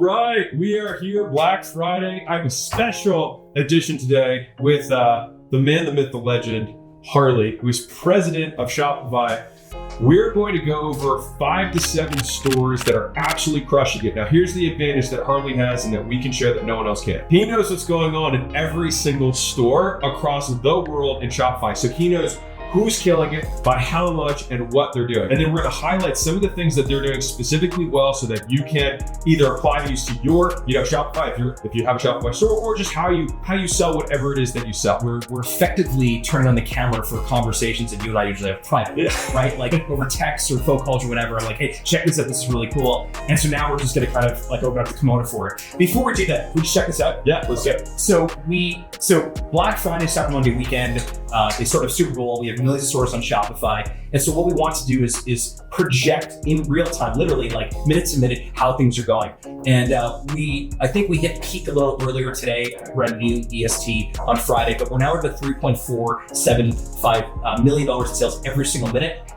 right, we are here, Black Friday. I have a special edition today with the man, the myth, the legend, Harley, who is president of Shopify. We're going to go over 5 to 7 stores that are actually crushing it. Now, here's the advantage that Harley has and that we can share that no one else can. He knows what's going on in every single store across the world in Shopify. So he knows who's killing it, by how much, and what they're doing. And then we're gonna highlight some of the things that they're doing specifically well so that you can either apply these to your, Shopify, if you have a Shopify store, or just how you sell whatever it is that you sell. We're effectively turning on the camera for conversations that you and I usually have private, right? Like over text or phone calls or whatever. I'm like, hey, check this out, this is really cool. And so now we're just gonna kind of like open up the kimono for it. Before we do that, we just check this out. Yeah, let's go. So Black Friday, Cyber Monday weekend, they sort of Super Bowl, we have millions of stores on Shopify. And so what we want to do is project in real time, literally like minute to minute, how things are going. And I think we hit peak a little earlier today, revenue, EST on Friday, but we're now at the $3.475 million in sales every single minute.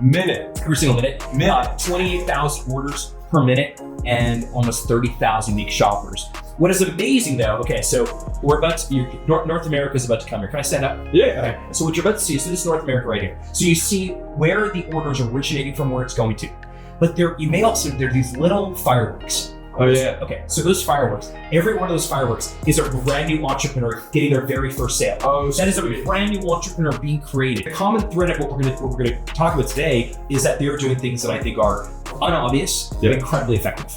Every single minute. 28,000 orders per minute and almost 30,000 unique shoppers. What is amazing though, okay, so we're about to, North America is about to come here. Can I stand up? Yeah. Okay. So what you're about to see, so this is North America right here. So you see where the orders are originating from, where it's going to. But there are these little fireworks. Oh yeah. Okay, so those fireworks, every one of those fireworks is a brand new entrepreneur getting their very first sale. Oh, that is a brand new entrepreneur being created. The common thread of what we're gonna talk about today is that they're doing things that I think are unobvious, but incredibly effective.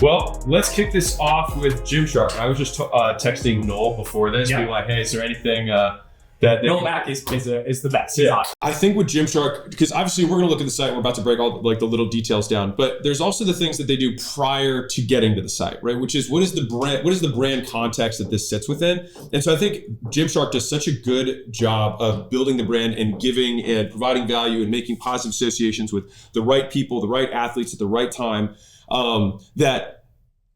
Well, let's kick this off with Gymshark. I was just texting Noel before this, being like, hey, is there anything that Noel Mack is the best. Yeah. I think with Gymshark, because obviously we're going to look at the site, we're about to break all like the little details down, but there's also the things that they do prior to getting to the site, right? Which is what is the brand context that this sits within? And so I think Gymshark does such a good job of building the brand and giving and providing value and making positive associations with the right people, the right athletes at the right time. That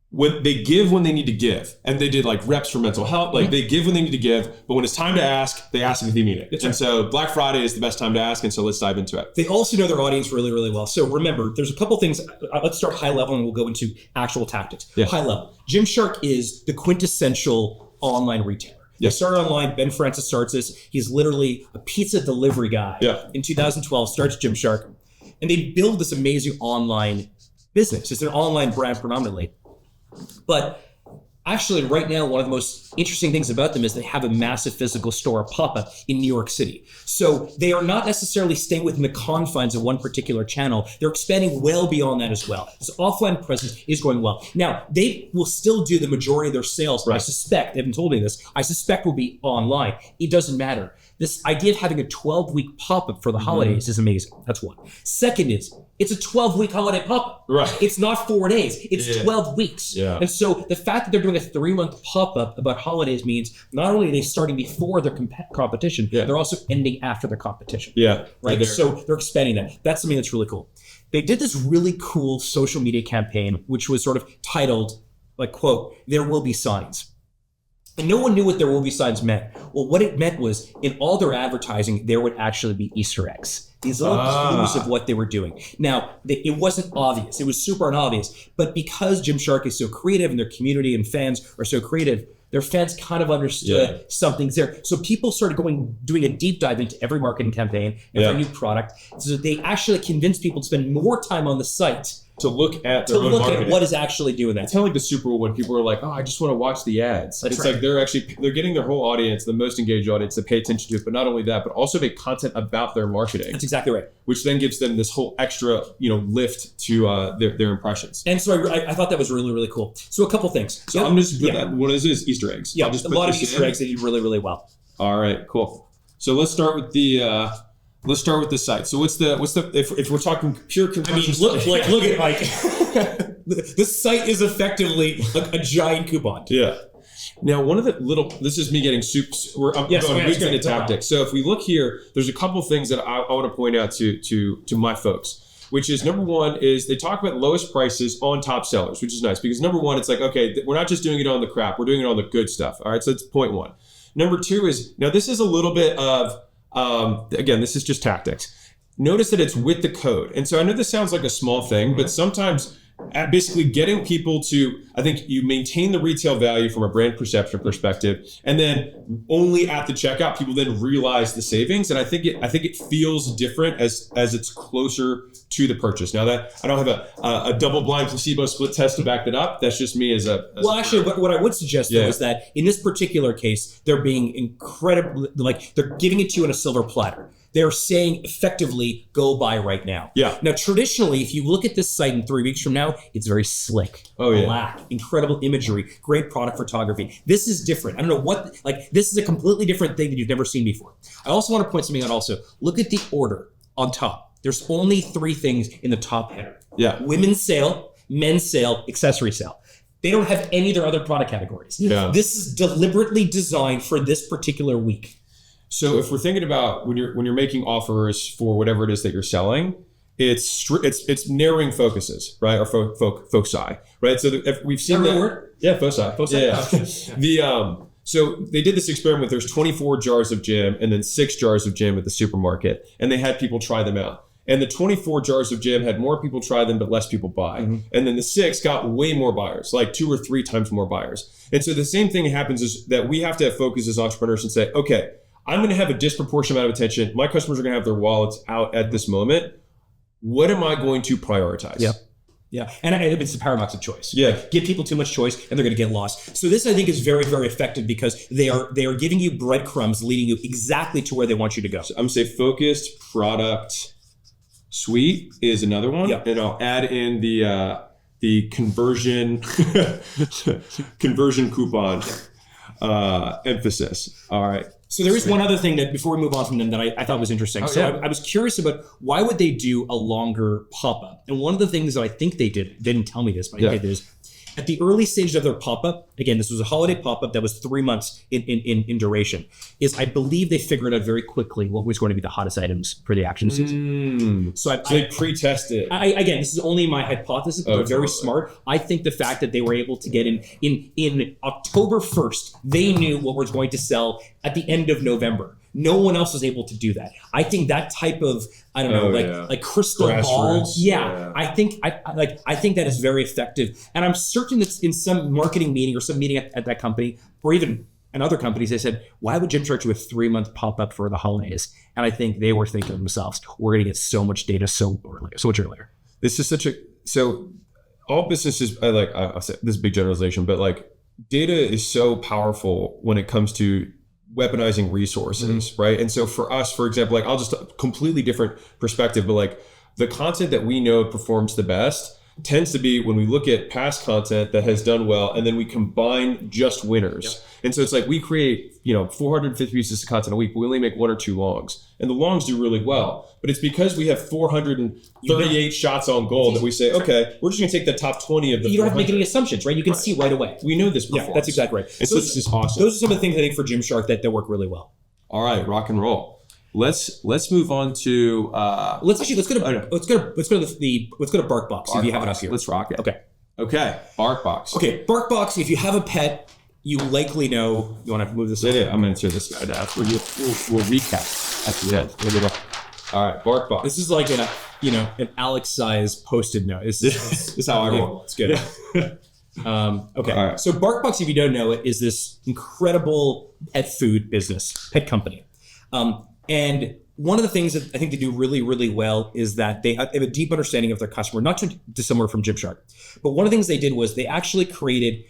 when they give when they need to give, and they did like reps for mental health, like they give when they need to give, but when it's time to ask, they ask if they mean it. That's and so Black Friday is the best time to ask, and so let's dive into it. They also know their audience really, really well. So remember, there's a couple things. Let's start high level and we'll go into actual tactics. Yeah. High level. Gymshark is the quintessential online retailer. They started online. Ben Francis starts this. He's literally a pizza delivery guy. Yeah. In 2012, starts Gymshark, and they build this amazing online business. It's an online brand predominantly. But actually right now, one of the most interesting things about them is they have a massive physical store, a pop-up in New York City. So they are not necessarily staying within the confines of one particular channel. They're expanding well beyond that as well. This offline presence is going well. Now, they will still do the majority of their sales. Right. I suspect, they haven't told me this, I suspect will be online. It doesn't matter. This idea of having a 12-week pop-up for the holidays is amazing. That's one. Second is, it's a 12-week holiday pop-up. Right. It's not 4 days. It's 12 weeks. Yeah. And so the fact that they're doing a 3-month pop-up about holidays means not only are they starting before their competition, they're also ending after their competition. Yeah. Right. So they're expanding that. That's something that's really cool. They did this really cool social media campaign, which was sort of titled, like, quote, "There will be signs." And no one knew what "there will be signs" meant. Well, what it meant was in all their advertising, there would actually be Easter eggs. These little clues of what they were doing. Now, it wasn't obvious. It was super unobvious. But because Gymshark is so creative and their community and fans are so creative, their fans kind of understood something's there. So people started doing a deep dive into every marketing campaign, every new product. So they actually convinced people to spend more time on the site to look at what is actually doing that. It's kind of like the Super Bowl when people are like, oh, I just want to watch the ads. That's it's right. like they're getting their whole audience, the most engaged audience, to pay attention to it. But not only that, but also make content about their marketing. That's exactly right. Which then gives them this whole extra, lift to their impressions. And so I thought that was really, really cool. So a couple things. So I'm just put that. One of those is Easter eggs. Yeah, a lot of Easter eggs they did really, really well. All right, cool. So let's start with the. Let's start with the site. So what's the if we're talking pure conversion? Look at Mike. This site is effectively a giant coupon. Yeah. Now, one of the this is me getting soups. I'm going into tactics. So if we look here, there's a couple things that I want to point out to my folks, which is number one is they talk about lowest prices on top sellers, which is nice because number one, it's like, okay, we're not just doing it on the crap, we're doing it on the good stuff. All right, so that's point one. Number two is, now this is a little bit of, again, this is just tactics. Notice that it's with the code. And so I know this sounds like a small thing, but sometimes basically getting people to, I think you maintain the retail value from a brand perception perspective, and then only at the checkout, people then realize the savings. And I think it feels different as it's closer to the purchase. Now that I don't have a double-blind placebo split test to back that up, that's just me as actually, what I would suggest though is that in this particular case, they're being incredibly, like, they're giving it to you on a silver platter. They're saying effectively, go buy right now. Yeah. Now, traditionally, if you look at this site in 3 weeks from now, it's very slick. Oh, yeah. Black, incredible imagery, great product photography. This is different. I don't know what, like, this is a completely different thing that you've never seen before. I also want to point something out also. Look at the order on top. There's only 3 things in the top header. Yeah. Women's sale, men's sale, accessory sale. They don't have any of their other product categories. Yeah. This is deliberately designed for this particular week. So if we're thinking about when you're making offers for whatever it is that you're selling, it's narrowing focuses, right? Or foci, right? So if we've seen that word, foci. Yeah. So they did this experiment. There's 24 jars of jam and then 6 jars of jam at the supermarket, and they had people try them out. And the 24 jars of jam had more people try them, but less people buy. Mm-hmm. And then the 6 got way more buyers, like 2 or 3 times more buyers. And so the same thing happens is that we have to have focus as entrepreneurs and say, okay, I'm going to have a disproportionate amount of attention. My customers are going to have their wallets out at this moment. What am I going to prioritize? Yep. Yeah. And it's the paradox of choice. Yeah. Like, give people too much choice and they're going to get lost. So this, I think, is very, very effective because they are giving you breadcrumbs leading you exactly to where they want you to go. So I'm going to say focused product suite is another one. Yep. And I'll add in the conversion coupon emphasis. All right. So there is one other thing that before we move on from them that I thought was interesting. I was curious about why would they do a longer pop-up? And one of the things that I think they didn't tell me this, but I think they did is at the early stages of their pop-up, again, this was a holiday pop-up that was 3 months in duration, is I believe they figured out very quickly what was going to be the hottest items for the action season. So they pre-tested. Again, this is only my hypothesis, but they're very smart. I think the fact that they were able to get in October 1st, they knew what was going to sell at the end of November. No one else was able to do that. I think that type of, I don't know, like crystal ball. Yeah. I think that is very effective. And I'm certain that in some marketing meeting or some meeting at that company, or even in other companies, they said, why would Gymshark do a 3-month pop-up for the holidays? And I think they were thinking to themselves, we're going to get so much data so much earlier. This is so all businesses, I'll say this is a big generalization, but like data is so powerful when it comes to weaponizing resources, right? And so for us, for example, like I'll just a completely different perspective, but like the content that we know performs the best tends to be when we look at past content that has done well and then we combine just winners. Yep. And so it's like we create, 450 pieces of content a week, but we only make 1 or 2 longs. And the longs do really well. But it's because we have 438 shots on goal that we say, okay, we're just going to take the top 20 of the. You don't have to make any assumptions, right? You can see right away. We know this performs. Yeah, that's exactly right. And so this is awesome. Those are some of the things I think for Gymshark that work really well. All right, rock and roll. Let's move on to let's go to BarkBox if you have it up here. Let's rock it. Okay. BarkBox. Okay, BarkBox. If you have a pet, you likely know. You want to move this? Yeah. I'm going to turn this guy down. We'll recap at the end. All right, BarkBox. This is like an Alex size Post-it note. This is how I roll. It's good. Okay. All right. So BarkBox, if you don't know it, is this incredible pet food business, pet company. And one of the things that I think they do really, really well is that they have a deep understanding of their customer, not too dissimilar from Gymshark. But one of the things they did was they actually created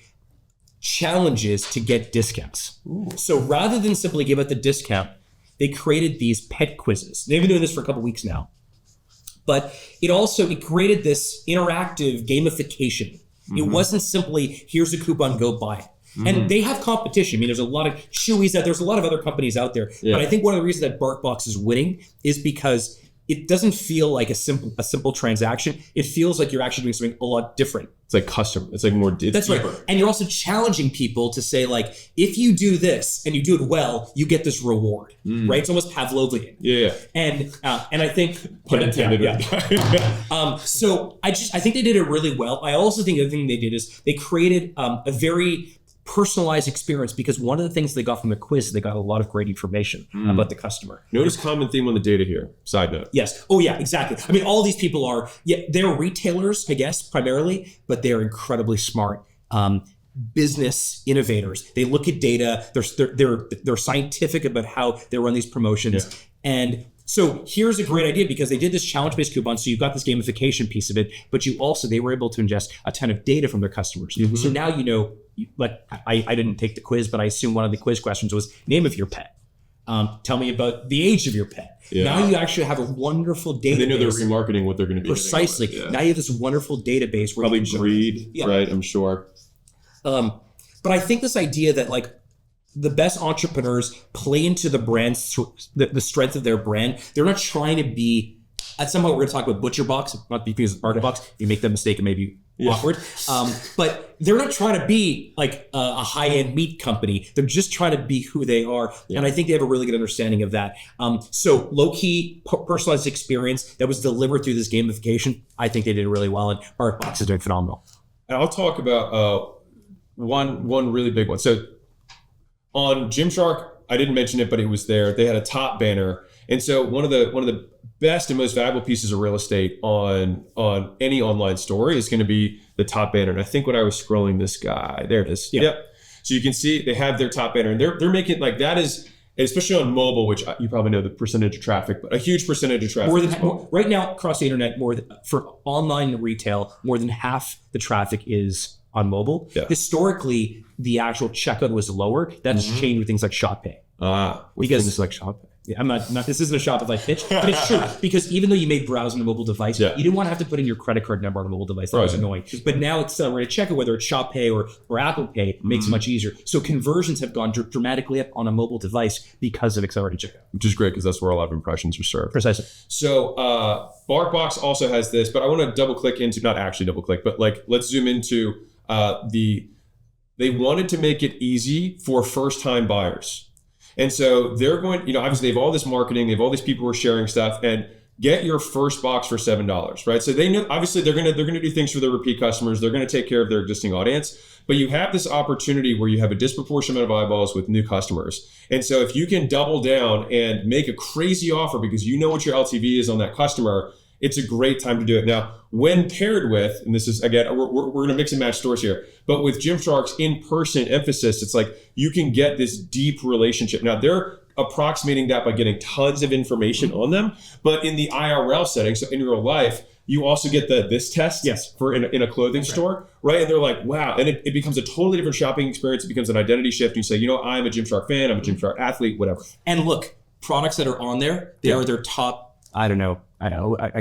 challenges to get discounts. Ooh. So rather than simply give out the discount, they created these pet quizzes. They've been doing this for a couple weeks now. But it created this interactive gamification. Mm-hmm. It wasn't simply, here's a coupon, go buy it. Mm-hmm. And they have competition. I mean, there's a lot of Chewy's there's a lot of other companies out there. Yeah. But I think one of the reasons that BarkBox is winning is because it doesn't feel like a simple transaction. It feels like you're actually doing something a lot different. It's like custom. It's like more deeper. That's right. And you're also challenging people to say, like, if you do this and you do it well, you get this reward, right? It's almost Pavlovian. Yeah. And I think pun intended. Yeah. So I think they did it really well. I also think the other thing they did is they created a very personalized experience, because one of the things they got from the quiz, they got a lot of great information about the customer. Notice common theme on the data here. Side note. Yes. Oh yeah, exactly. I mean, all these people are, they're retailers, I guess, primarily, but they're incredibly smart. Business innovators. They look at data. They're scientific about how they run these promotions. And so here's a great idea, because they did this challenge-based coupon. So you've got this gamification piece of it, but they were able to ingest a ton of data from their customers. So now I didn't take the quiz, but I assume one of the quiz questions was name of your pet. Tell me about the age of your pet. Now you actually have a wonderful database. And they know they're remarketing what they're going to be. Precisely. Now you have this wonderful database. Where probably breed, right? I'm sure. But I think this idea that like the best entrepreneurs play into the brand's the strength of their brand. They're not trying to be. At some point, we're going to talk about Butcher Box, not because it's Barter Box. If you make that mistake, it may be awkward. But they're not trying to be like a high-end meat company. They're just trying to be who they are. And I think they have a really good understanding of that. So low-key personalized experience that was delivered through this gamification, I think they did really well. And Barter Box is doing phenomenal. And I'll talk about one really big one. So on Gymshark, I didn't mention it, but it was there. They had a top banner. And so one of the best and most valuable pieces of real estate on any online store is going to be the top banner. And I think when I was scrolling this guy, there it is. Yep. So you can see they have their top banner, and they're making like that is, especially on mobile, which you probably know the percentage of traffic, but a huge percentage of traffic. Right now across the internet, for online retail, more than half the traffic is on mobile. Historically, the actual checkout was lower. That's changed with things like ShopPay. Because things like ShopPay. Yeah, I'm not. This isn't a Shopify pitch, but it's true, because even though you may browse on a mobile device, you didn't want to have to put in your credit card number on a mobile device. That was annoying. But now accelerated checkout, whether it's ShopPay or Apple Pay, makes it much easier. So conversions have gone dramatically up on a mobile device because of accelerated checkout, which is great because that's where a lot of impressions are served. Precisely. So BarkBox also has this, but I want to double click into, not actually double click, but like let's zoom into they wanted to make it easy for first time buyers. And so they're going, obviously they have all this marketing, they have all these people who are sharing stuff, and get your first box for $7, right? So they know, obviously they're going to do things for their repeat customers. They're going to take care of their existing audience, but you have this opportunity where you have a disproportionate amount of eyeballs with new customers. And so if you can double down and make a crazy offer because you know what your LTV is on that customer, it's a great time to do it. Now, when paired with, and this is, again, we're going to mix and match stores here, but with Gymshark's in-person emphasis, it's like you can get this deep relationship. Now, they're approximating that by getting tons of information on them, but in the IRL setting, so in real life, you also get this test for in a clothing store, right? And they're like, wow. And it becomes a totally different shopping experience. It becomes an identity shift. You say, I'm a Gymshark fan, I'm a Gymshark athlete, whatever. And look, products that are on there, they are their top, I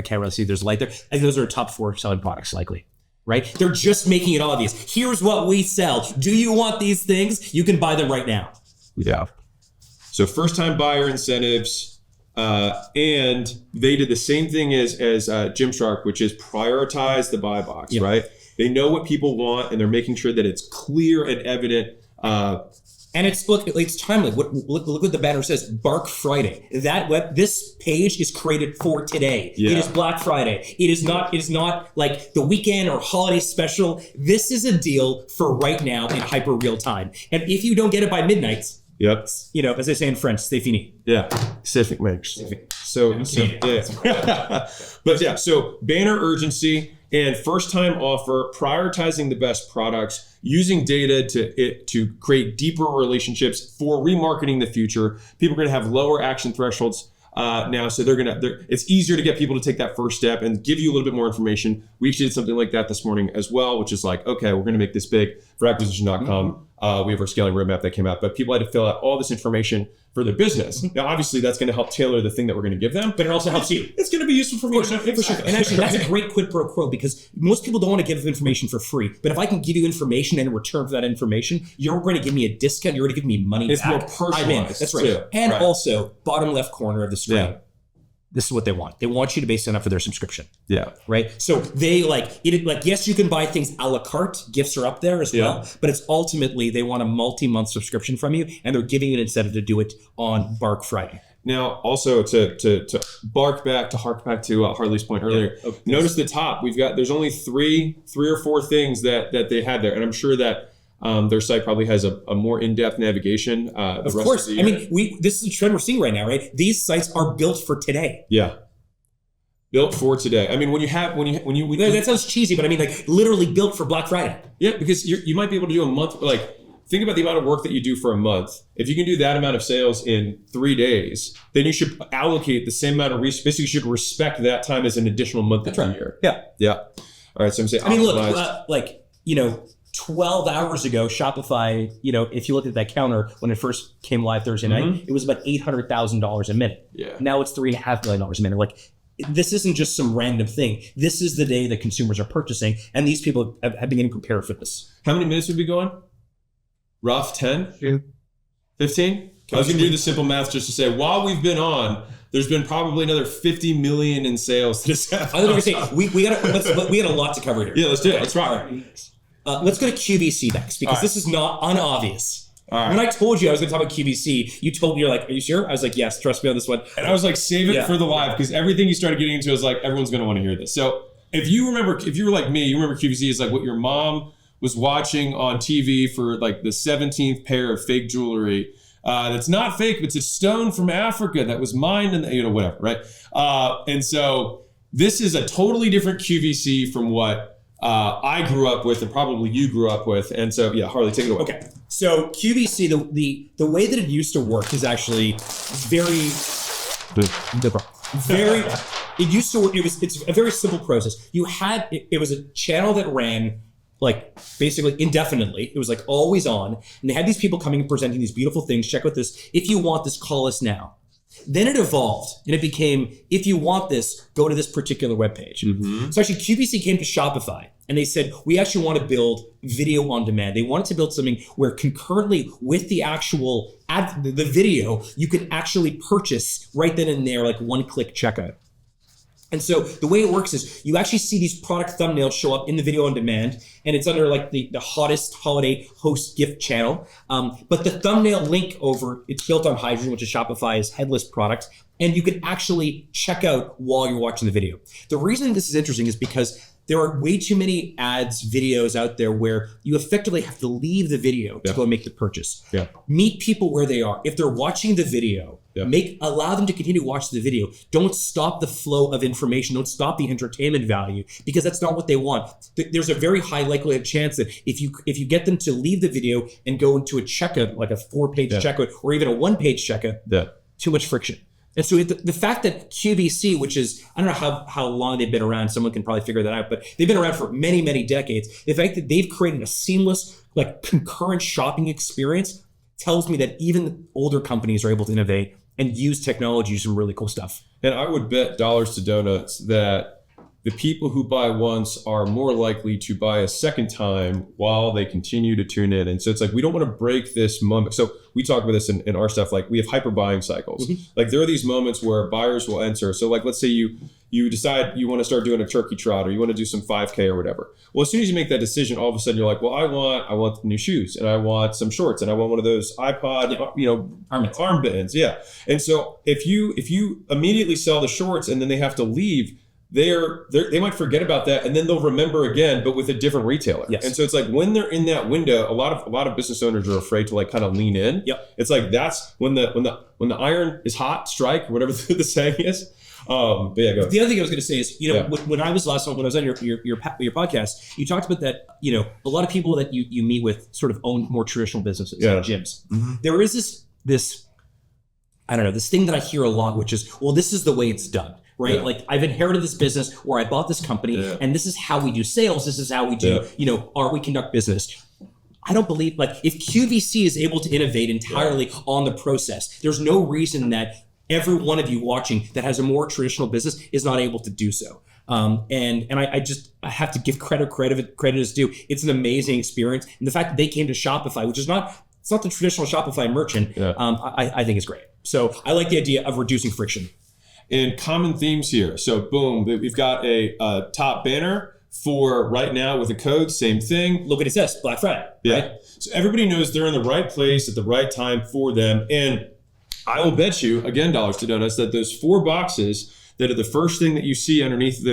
can't really see there's light there. I think those are top 4 selling products likely, right? They're just making it obvious. Here's what we sell. Do you want these things? You can buy them right now. Yeah. So first time buyer incentives, and they did the same thing as Gymshark, which is prioritize the buy box, right? They know what people want and they're making sure that it's clear and evident. And it's timely. Look what the banner says, Bark Friday. This page is created for today. It is Black Friday. It is not like the weekend or holiday special. This is a deal for right now in hyper real time. And if you don't get it by midnight, as they say in French, c'est fini. Yeah. C'est fini. But so banner urgency and first time offer, prioritizing the best products, using data to create deeper relationships for remarketing the future. People are going to have lower action thresholds now, so it's easier to get people to take that first step and give you a little bit more information. We actually did something like that this morning as well, which is like, okay, we're going to make this big for acquisition.com. We have our scaling roadmap that came out, but people had to fill out all this information for their business. Now, obviously, that's going to help tailor the thing that we're going to give them, but it also helps you. It's going to be useful for me. For sure. And actually, that's a great quid pro quo, because most people don't want to give information for free. But if I can give you information and in return for that information, you're going to give me a discount. You're going to give me money back. It's more personalized. That's right. Too. And also, bottom left corner of the screen. Yeah. This is what they want. They want you to sign up for their subscription. Yeah. Right. So they yes, you can buy things a la carte. Gifts are up there as well, but it's ultimately they want a multi-month subscription from you, and they're giving you an incentive to do it on Bark Friday. Now, also to hark back to Harley's point earlier. Yeah. Notice the top. There's only three or four things that they had there, and I'm sure that Their site probably has a more in-depth navigation. Of course. I mean, this is a trend we're seeing right now, right? These sites are built for today. Yeah. Built for today. I mean, when you that sounds cheesy, but I mean, like literally built for Black Friday. Yeah, because you might be able to do a month. Like, think about the amount of work that you do for a month. If you can do that amount of sales in 3 days, then you should allocate the same amount of resources. Basically, you should respect that time as an additional month of the year. Yeah. Yeah. All right. So I'm saying, I mean, look, 12 hours ago, Shopify, if you look at that counter when it first came live Thursday night, it was about $800,000 a minute. Yeah. Now it's $3.5 million a minute. Like, this isn't just some random thing. This is the day that consumers are purchasing, and these people have been getting prepared for this. How many minutes would be going? Rough 10? 15? I was going to do the simple math just to say, while we've been on, there's been probably another 50 million in sales to this app. I was going to say, we got a lot to cover here. Yeah, let's do it. Let's rock. Let's go to QVC next, because this is not unobvious. When I told you I was going to talk about QVC, you told me, you're like, are you sure? I was like, yes, trust me on this one. And I was like, save it for the live, because everything you started getting into is like, everyone's going to want to hear this. So if you were like me, you remember QVC is like what your mom was watching on TV for like the 17th pair of fake jewelry. That's not fake, but it's a stone from Africa that was mined and whatever, right? And so this is a totally different QVC from what I grew up with and probably you grew up with. And so, yeah, Harley, take it away. Okay. So QVC, the way that it used to work is actually very, it used to work. It's a very simple process. It was a channel that ran like basically indefinitely. It was like always on. And they had these people coming and presenting these beautiful things. Check out this. If you want this, call us now. Then it evolved and it became, if you want this, go to this particular webpage. So actually QVC came to Shopify and they said, we actually want to build video on demand. They wanted to build something where concurrently with the actual the video, you could actually purchase right then and there, like one-click checkout. And so the way it works is you actually see these product thumbnails show up in the video on demand, and it's under like the hottest holiday host gift channel. But the thumbnail link over, it's built on Hydrogen, which is Shopify's headless product, and you can actually check out while you're watching the video. The reason this is interesting is because there are way too many ads, videos out there where you effectively have to leave the video to go make the purchase. Yeah. Meet people where they are. If they're watching the video, allow them to continue to watch the video. Don't stop the flow of information. Don't stop the entertainment value, because that's not what they want. There's a very high likelihood chance that if you get them to leave the video and go into a checkout, like a 4-page checkout or even a 1-page checkout, too much friction. And so the fact that QVC, which is, I don't know how long they've been around, someone can probably figure that out, but they've been around for many, many decades. The fact that they've created a seamless, like concurrent shopping experience tells me that even older companies are able to innovate and use technology to do some really cool stuff. And I would bet dollars to donuts that the people who buy once are more likely to buy a second time while they continue to tune in. And so it's like, we don't want to break this moment. So we talk about this in our stuff, like we have hyper buying cycles. Like there are these moments where buyers will enter. So like, let's say you decide you want to start doing a turkey trot or you want to do some 5K or whatever. Well, as soon as you make that decision, all of a sudden you're like, well, I want new shoes and I want some shorts and I want one of those iPod, armbands. Yeah. And so if you immediately sell the shorts and then they have to leave, they might forget about that and then they'll remember again, but with a different retailer. Yes. And so it's like when they're in that window, a lot of business owners are afraid to like kind of lean in. Yep. It's like that's when the iron is hot, strike, or whatever the saying is. But yeah, go. The other thing I was going to say is, when I was last time, when I was on your podcast, you talked about that, a lot of people that you meet with sort of own more traditional businesses, like gyms. There is this, I don't know, this thing that I hear a lot, which is, well, this is the way it's done. Right? Yeah. Like I've inherited this business where I bought this company and this is how we do sales. This is how we do, we conduct business. I don't believe, like if QVC is able to innovate entirely on the process, there's no reason that every one of you watching that has a more traditional business is not able to do so. And I have to give credit is due. It's an amazing experience. And the fact that they came to Shopify, which is it's not the traditional Shopify merchant, I think is great. So I like the idea of reducing friction. And common themes here. So boom, we've got a top banner for right now with a code, same thing. Look what it says, Black Friday. Yeah. Right? So everybody knows they're in the right place at the right time for them. And I will bet you, again, dollars to donuts, that those 4 boxes that are the first thing that you see underneath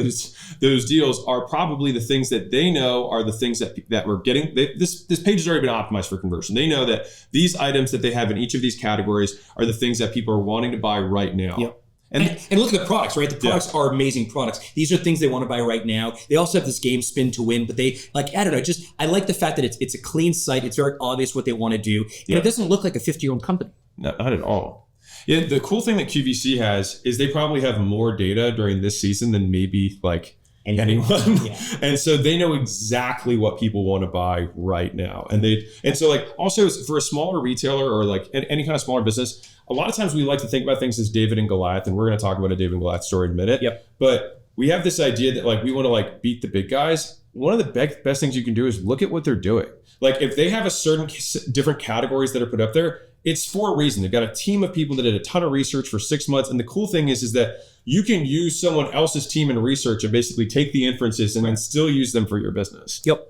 those deals are probably the things that they know are the things that we're getting. This page has already been optimized for conversion. They know that these items that they have in each of these categories are the things that people are wanting to buy right now. Yep. And look at the products, right? The products are amazing products. These are things they want to buy right now. They also have this game spin to win, but they like, I don't know, I like the fact that it's a clean site. It's very obvious what they want to do. And it doesn't look like a 50-year-old company. Not at all. Yeah, the cool thing that QVC has is they probably have more data during this season than maybe like anyone. Yeah. And so they know exactly what people want to buy right now. And so like also for a smaller retailer or like any kind of smaller business, a lot of times we like to think about things as David and Goliath, and we're going to talk about a David and Goliath story in a minute. Yep. But we have this idea that like we want to like beat the big guys. One of the best things you can do is look at what they're doing. Like if they have a certain different categories that are put up there, it's for a reason. They've got a team of people that did a ton of research for 6 months. And the cool thing is that you can use someone else's team and research and basically take the inferences and then still use them for your business. Yep.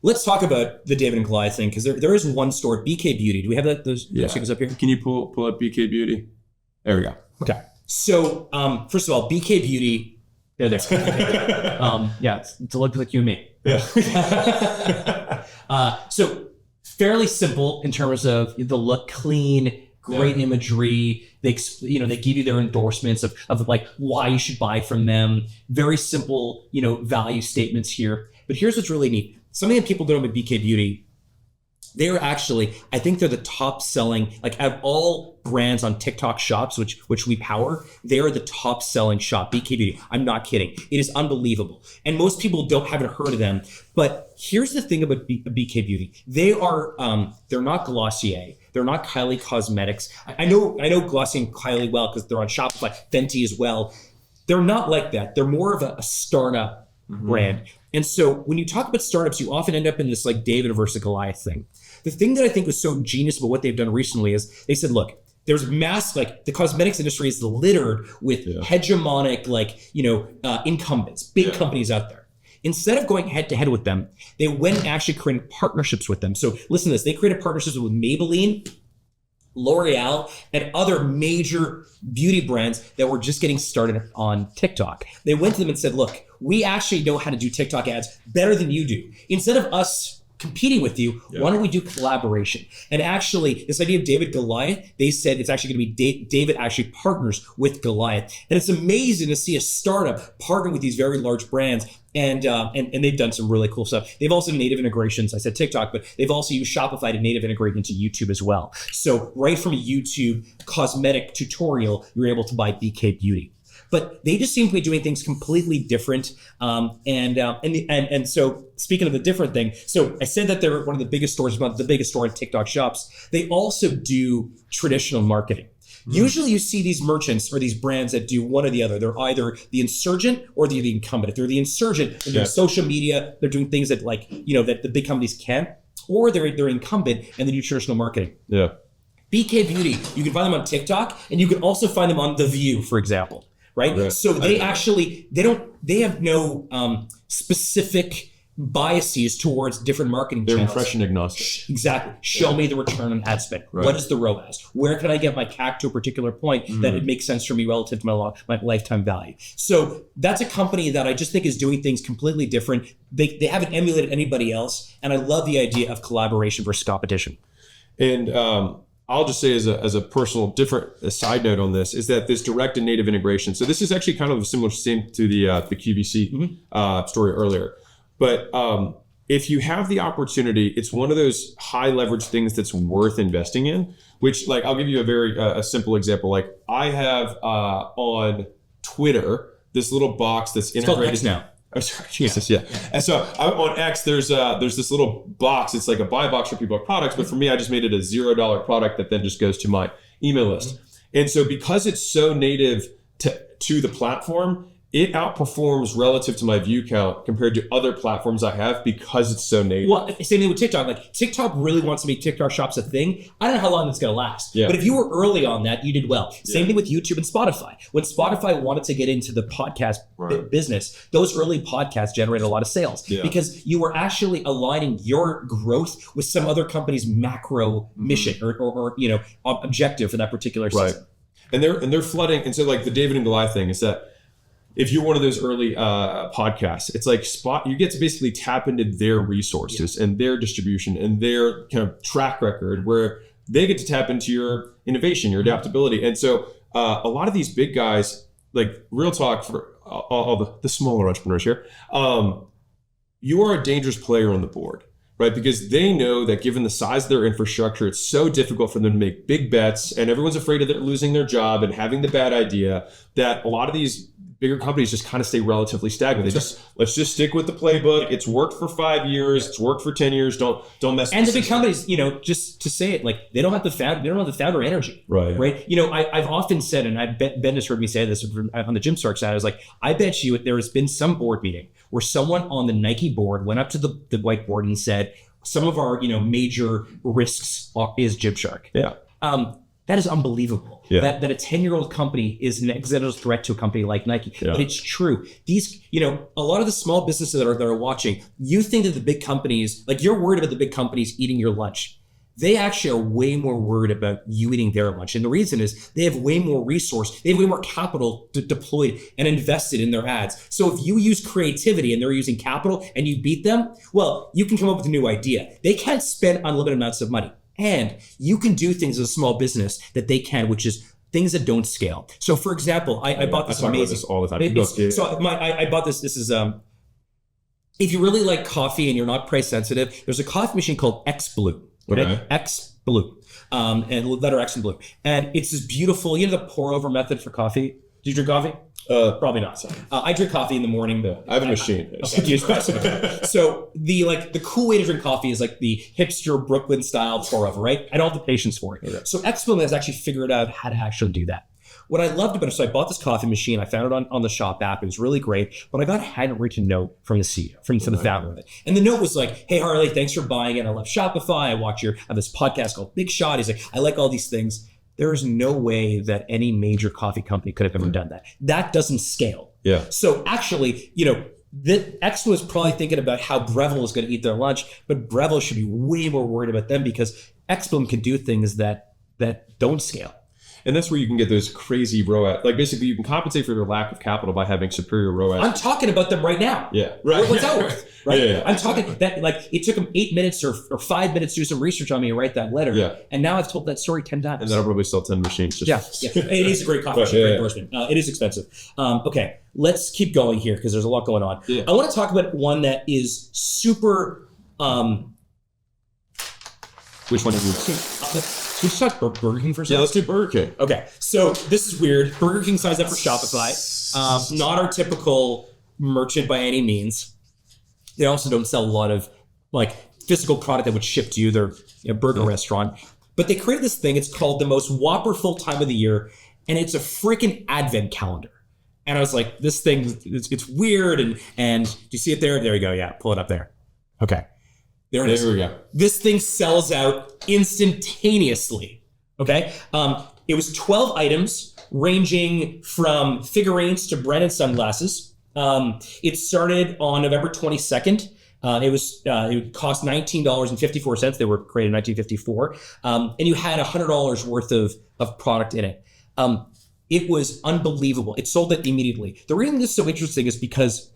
Let's talk about the David and Goliath thing, because there is one store, BK Beauty. Do we have those things up here? Can you pull up BK Beauty? There we go. Okay. So first of all, BK Beauty, they're there. It's a look like you and me. Yeah. So fairly simple in terms of the look, clean, great imagery. They give you their endorsements of like why you should buy from them. Very simple, value statements here. But here's what's really neat. Something that people don't know about BK Beauty, they're actually, I think they're the top selling, like out of all brands on TikTok shops, which we power, they're the top selling shop, BK Beauty. I'm not kidding. It is unbelievable. And most people haven't heard of them. But here's the thing about BK Beauty. They are, they're not Glossier. They're not Kylie Cosmetics. I know Glossier and Kylie well because they're on Shopify, Fenty as well. They're not like that. They're more of a startup brand. And so when you talk about startups, you often end up in this like David versus Goliath thing. The thing that I think was so genius about what they've done recently is they said, look, there's like the cosmetics industry is littered with hegemonic, incumbents, big companies out there. Instead of going head to head with them, they went and actually created partnerships with them. So listen to this. They created partnerships with Maybelline, L'Oreal, and other major beauty brands that were just getting started on TikTok. They went to them and said, look, we actually know how to do TikTok ads better than you do. Instead of us competing with you, why don't we do collaboration? And actually, this idea of David Goliath, they said it's actually going to be David actually partners with Goliath. And it's amazing to see a startup partner with these very large brands. And they've done some really cool stuff. They've also native integrations. I said TikTok, but they've also used Shopify to native integrate into YouTube as well. So right from a YouTube cosmetic tutorial, you're able to buy BK Beauty. But they just seem to be doing things completely different. And so speaking of the different thing, so I said that they're one of the biggest stores, the biggest store in TikTok shops. They also do traditional marketing. Usually you see these merchants or these brands that do one or the other. They're either the insurgent or they're the incumbent. If they're the insurgent, they're doing social media, they're doing things that that the big companies can, or they're incumbent and they do traditional marketing. Yeah. BK Beauty, you can find them on TikTok and you can also find them on The View, for example. Right? So they have no specific biases towards different marketing channels. They're impression agnostic. Exactly. Show me the return on ad spend. Right. What is the ROAS? Where can I get my CAC to a particular point that it makes sense for me relative to my lifetime value? So that's a company that I just think is doing things completely different. They haven't emulated anybody else. And I love the idea of collaboration versus competition. And I'll just say as a personal different side note on this is that this direct and native integration. So this is actually kind of a similar thing to the QVC story earlier. But if you have the opportunity, it's one of those high leverage things that's worth investing in, which like I'll give you a very a simple example. Like I have on Twitter, this little box that's integrated. It's called X now. Oh, sorry, Jesus, yeah. And so on X, there's this little box. It's like a buy box for people with products, but for me, I just made it a $0 product that then just goes to my email list. And so because it's so native to the platform, it outperforms relative to my view count compared to other platforms I have because it's so native. Well, same thing with TikTok. Like TikTok really wants to make TikTok shops a thing. I don't know how long it's going to last. Yeah. But if you were early on that, you did well. Same thing with YouTube and Spotify. When Spotify wanted to get into the podcast business, those early podcasts generated a lot of sales because you were actually aligning your growth with some other company's macro mission or objective for that particular season. And they're flooding. And so like the David and Goliath thing is that if you're one of those early podcasts, it's like you get to basically tap into their resources and their distribution and their kind of track record, where they get to tap into your innovation, your adaptability. And so a lot of these big guys, like real talk for all the smaller entrepreneurs here, you are a dangerous player on the board, right? Because they know that given the size of their infrastructure, it's so difficult for them to make big bets, and everyone's afraid of losing their job and having the bad idea, that a lot of these bigger companies just kind of stay relatively stagnant. Let's just stick with the playbook. It's worked for 5 years. It's worked for 10 years. Don't mess. And the big companies, just to say it, like they don't have the founder energy, right? I've often said, and Ben has heard me say this on the Gym Shark side. I was like, I bet you there has been some board meeting where someone on the Nike board went up to the whiteboard and said, some of our major risks is Gymshark. Yeah. That is unbelievable. Yeah. That a 10-year-old company is an existential threat to a company like Nike. Yeah. But it's true. These, a lot of the small businesses that are watching, you think that the big companies, like you're worried about the big companies eating your lunch. They actually are way more worried about you eating their lunch. And the reason is they have way more resource, they have way more capital deployed and invested in their ads. So if you use creativity and they're using capital and you beat them, well, you can come up with a new idea. They can't spend unlimited amounts of money. And you can do things as a small business that they can, which is things that don't scale. So for example, I bought this amazing. I talk about this all the time. So I bought this. This is, if you really like coffee and you're not price sensitive, there's a coffee machine called X Blue. Okay. X Blue. And letter X and blue. And it's this beautiful, the pour over method for coffee. Do you drink coffee? Probably not. I drink coffee in the morning. I have a machine. Okay. So the cool way to drink coffee is like the hipster Brooklyn style pour over, right? I don't have the patience for it. Okay. So Exponent has actually figured out how to actually do that. What I loved about it, so I bought this coffee machine. I found it on the Shop app. It was really great. But I got a handwritten note from the CEO, from the founder of it. And the note was like, hey, Harley, thanks for buying it. I love Shopify. I have this podcast called Big Shot. He's like, I like all these things. There is no way that any major coffee company could have ever done that. That doesn't scale. Yeah. So actually, X was probably thinking about how Breville is going to eat their lunch, but Breville should be way more worried about them because Exponent can do things that don't scale. And that's where you can get those crazy ROAS. Like basically you can compensate for their lack of capital by having superior ROAS. I'm talking about them right now. Yeah. Right. What's that worth? Right. Yeah. I'm talking that like it took them 8 minutes or 5 minutes to do some research on me and write that letter. Yeah. And now I've told that story 10 times. And that'll probably sell 10 machines. Yeah. It is a great coffee, great endorsement. It is expensive. Okay. Let's keep going here because there's a lot going on. Yeah. I want to talk about one that is super which one have you Should we talk Burger King for a second? Yeah, let's do Burger King. Okay, so this is weird. Burger King signs up for Shopify. Not our typical merchant by any means. They also don't sell a lot of like physical product that would ship to you. They're a burger restaurant. But they created this thing. It's called the most whopperful time of the year. And it's a freaking advent calendar. And I was like, this thing, it's weird. And do you see it there? There you go. Yeah, pull it up there. Okay. There it is. There we go. This thing sells out instantaneously. Okay. It was 12 items ranging from figurines to branded sunglasses. It started on November 22nd. It cost $19.54. They were created in 1954. And you had $100 worth of product in it. It was unbelievable. It sold it immediately. The reason this is so interesting is because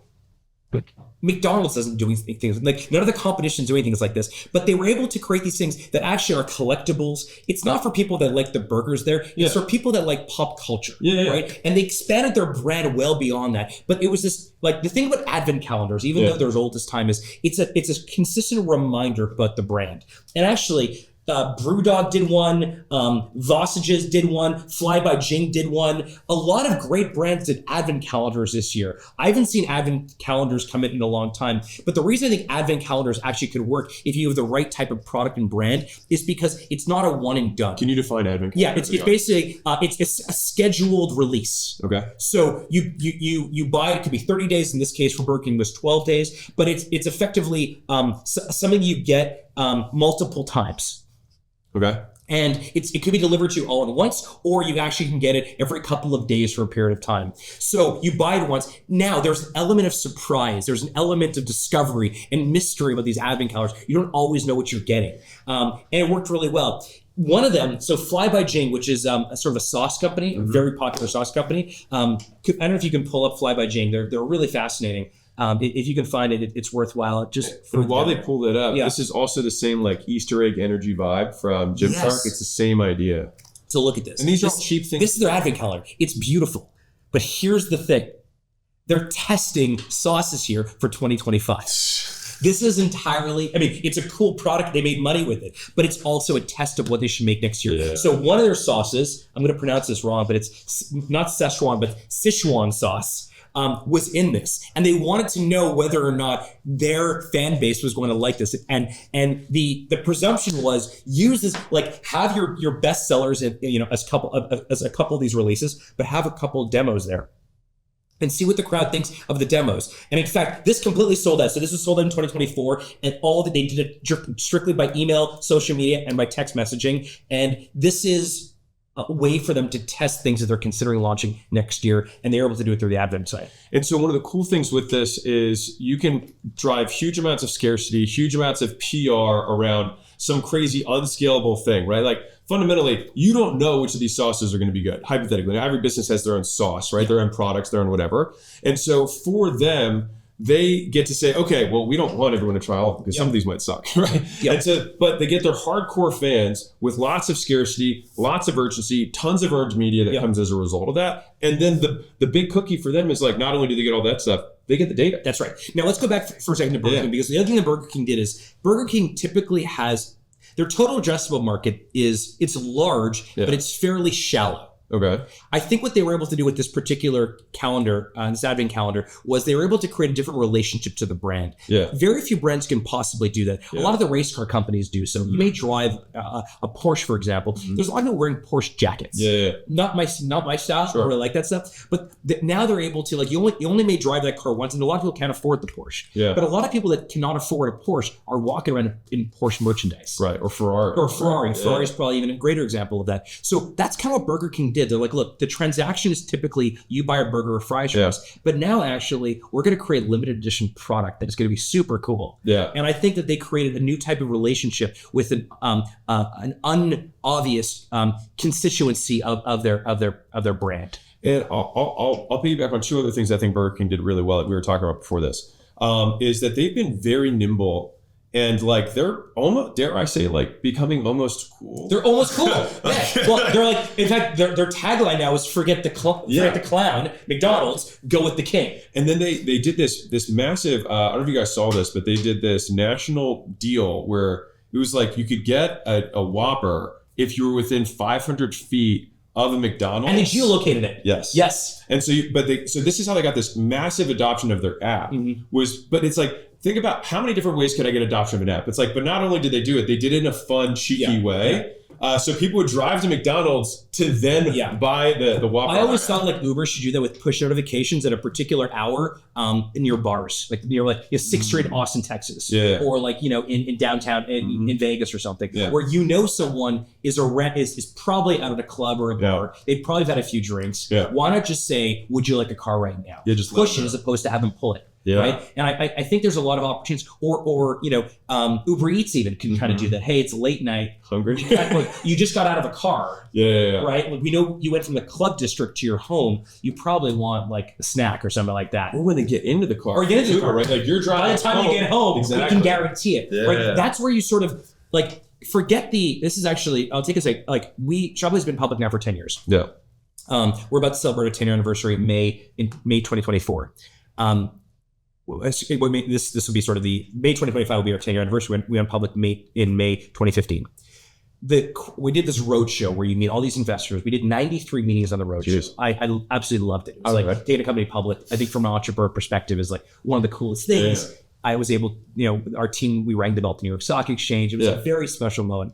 McDonald's doesn't do things like none of the competition do anything like this, but they were able to create these things that actually are collectibles. It's not for people that like the burgers there. It's for people that like pop culture, right? And they expanded their brand well beyond that. But it was this, like the thing about advent calendars, even though they're as old as time, is it's a consistent reminder about the brand. And actually, Brewdog did one, Vosages did one, Fly by Jing did one. A lot of great brands did advent calendars this year. I haven't seen advent calendars come in a long time, but the reason I think advent calendars actually could work if you have the right type of product and brand is because it's not a one and done. Can you define advent calendar? Yeah, it's basically it's a scheduled release. Okay. So you buy it could be 30 days. In this case, for Burger King was 12 days, but it's effectively something you get multiple times. Okay. And it could be delivered to you all at once, or you actually can get it every couple of days for a period of time. So you buy it once. Now there's an element of surprise. There's an element of discovery and mystery about these advent calendars. You don't always know what you're getting. And it worked really well. One of them, so Fly by Jing, which is a sort of a sauce company, a very popular sauce company. I don't know if you can pull up Fly by Jing. They're really fascinating. If you can find it, it's worthwhile. Just for while they pull it up, this is also the same like Easter egg energy vibe from Gymshark. It's the same idea. So look at this. And these are all cheap things. This is their advent calendar. It's beautiful. But here's the thing. They're testing sauces here for 2025. This is entirely, I mean, it's a cool product. They made money with it, but it's also a test of what they should make next year. Yeah. So one of their sauces, I'm going to pronounce this wrong, but it's not Szechuan, but Sichuan sauce was in this. And they wanted to know whether or not their fan base was going to like this. And the presumption was use this, like have your best sellers, as a couple of these releases, but have a couple of demos there. And see what the crowd thinks of the demos. And in fact, this completely sold out. So this was sold out in 2024, and all that they did it strictly by email, social media, and by text messaging. And this is a way for them to test things that they're considering launching next year, and they're able to do it through the Advent site. And so one of the cool things with this is you can drive huge amounts of scarcity, huge amounts of PR around some crazy unscalable thing, right? Like fundamentally, you don't know which of these sauces are going to be good. Hypothetically, every business has their own sauce, right? Their own products, their own whatever. And so for them, they get to say, okay, well, we don't want everyone to try all of them because some of these might suck, right? And so, but they get their hardcore fans with lots of scarcity, lots of urgency, tons of earned media that comes as a result of that. And then the big cookie for them is like, not only do they get all that stuff, they get the data. That's right. Now let's go back for a second to Burger King, because the other thing that Burger King did is Burger King typically has, their total addressable market it's large, but it's fairly shallow. Okay. I think what they were able to do with this particular calendar, this Advent calendar, was they were able to create a different relationship to the brand. Yeah. Very few brands can possibly do that. A lot of the race car companies do. So you may drive a Porsche, for example. There's a lot of people wearing Porsche jackets. Not my style. I really like that stuff. But now they're able to, like, you only may drive that car once, and a lot of people can't afford the Porsche. Yeah. But a lot of people that cannot afford a Porsche are walking around in Porsche merchandise. Right. Or Ferrari. Ferrari is probably even a greater example of that. So that's kind of what Burger King did. They're like, look, the transaction is typically you buy a burger or fries from us, but now actually we're going to create limited edition product that is going to be super cool. Yeah. And I think that they created a new type of relationship with an unobvious constituency of their brand. And I'll piggyback on two other things I think Burger King did really well that we were talking about before this, is that they've been very nimble. And like they're almost, dare I say, like becoming almost cool. They're almost cool. Yeah. Well, they're like, in fact, their tagline now is forget the clown, McDonald's, go with the king. And then they did this massive. I don't know if you guys saw this, but they did this national deal where it was like you could get a Whopper if you were within 500 feet of a McDonald's. And they geolocated it. Yes. And so, so this is how they got this massive adoption of their app. But it's like, think about how many different ways could I get adoption of an app? It's like, but not only did they do it, they did it in a fun, cheeky way. So people would drive to McDonald's to then buy the Whopper. I always thought like Uber should do that with push notifications at a particular hour in your bars, like near 6th Street, Austin, Texas, or like in downtown in Vegas or something, where someone is probably out at a club or a bar. They've probably had a few drinks. Why not just say, "Would you like a car right now?" Just push it as opposed to have them pull it. Right. And I think there's a lot of opportunities, or Uber Eats even can kind of do that. Hey, it's late night. Hungry. You just got out of a car. Right. Like, we know you went from the club district to your home. You probably want like a snack or something like that. Or when they get into the car. Or get into the car. Right. Like you're driving. By the time you get home, we can guarantee it. Right. That's where you sort of like forget this is actually, I'll take a sec. Like Shopify's been public now for 10 years. Yeah. We're about to celebrate a 10-year anniversary in May 2024. This will be sort of the May 2025 will be our 10-year anniversary. We went public in May 2015. We did this roadshow where you meet all these investors. We did 93 meetings on the roadshow. I absolutely loved it. It was like taking a company public. I think from an entrepreneur perspective is like one of the coolest things. Yeah. I was able, our team, we rang the bell at the New York Stock Exchange. It was a very special moment.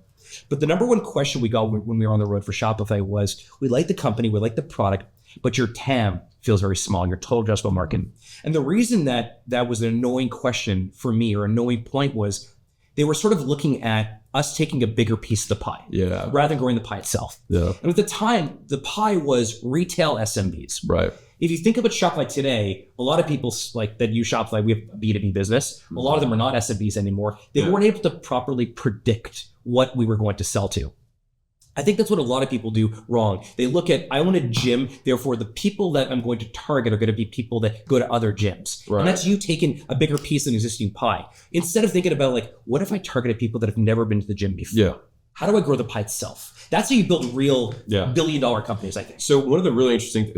But the number one question we got when we were on the road for Shopify was, we like the company, we like the product, but your TAM feels very small, your total addressable market. And the reason that was an annoying question for me, or annoying point, was they were sort of looking at us taking a bigger piece of the pie, rather than growing the pie itself. And at the time, the pie was retail SMBs. Right. If you think about Shopify today, a lot of people like that use Shopify, we have B2B business. A lot of them are not SMBs anymore. They weren't able to properly predict what we were going to sell to. I think that's what a lot of people do wrong. They look at, I own a gym, therefore the people that I'm going to target are going to be people that go to other gyms. Right. And that's you taking a bigger piece of an existing pie. Instead of thinking about like, what if I targeted people that have never been to the gym before? Yeah. How do I grow the pie itself? That's how you build real billion-dollar companies, I think. So one of the really interesting,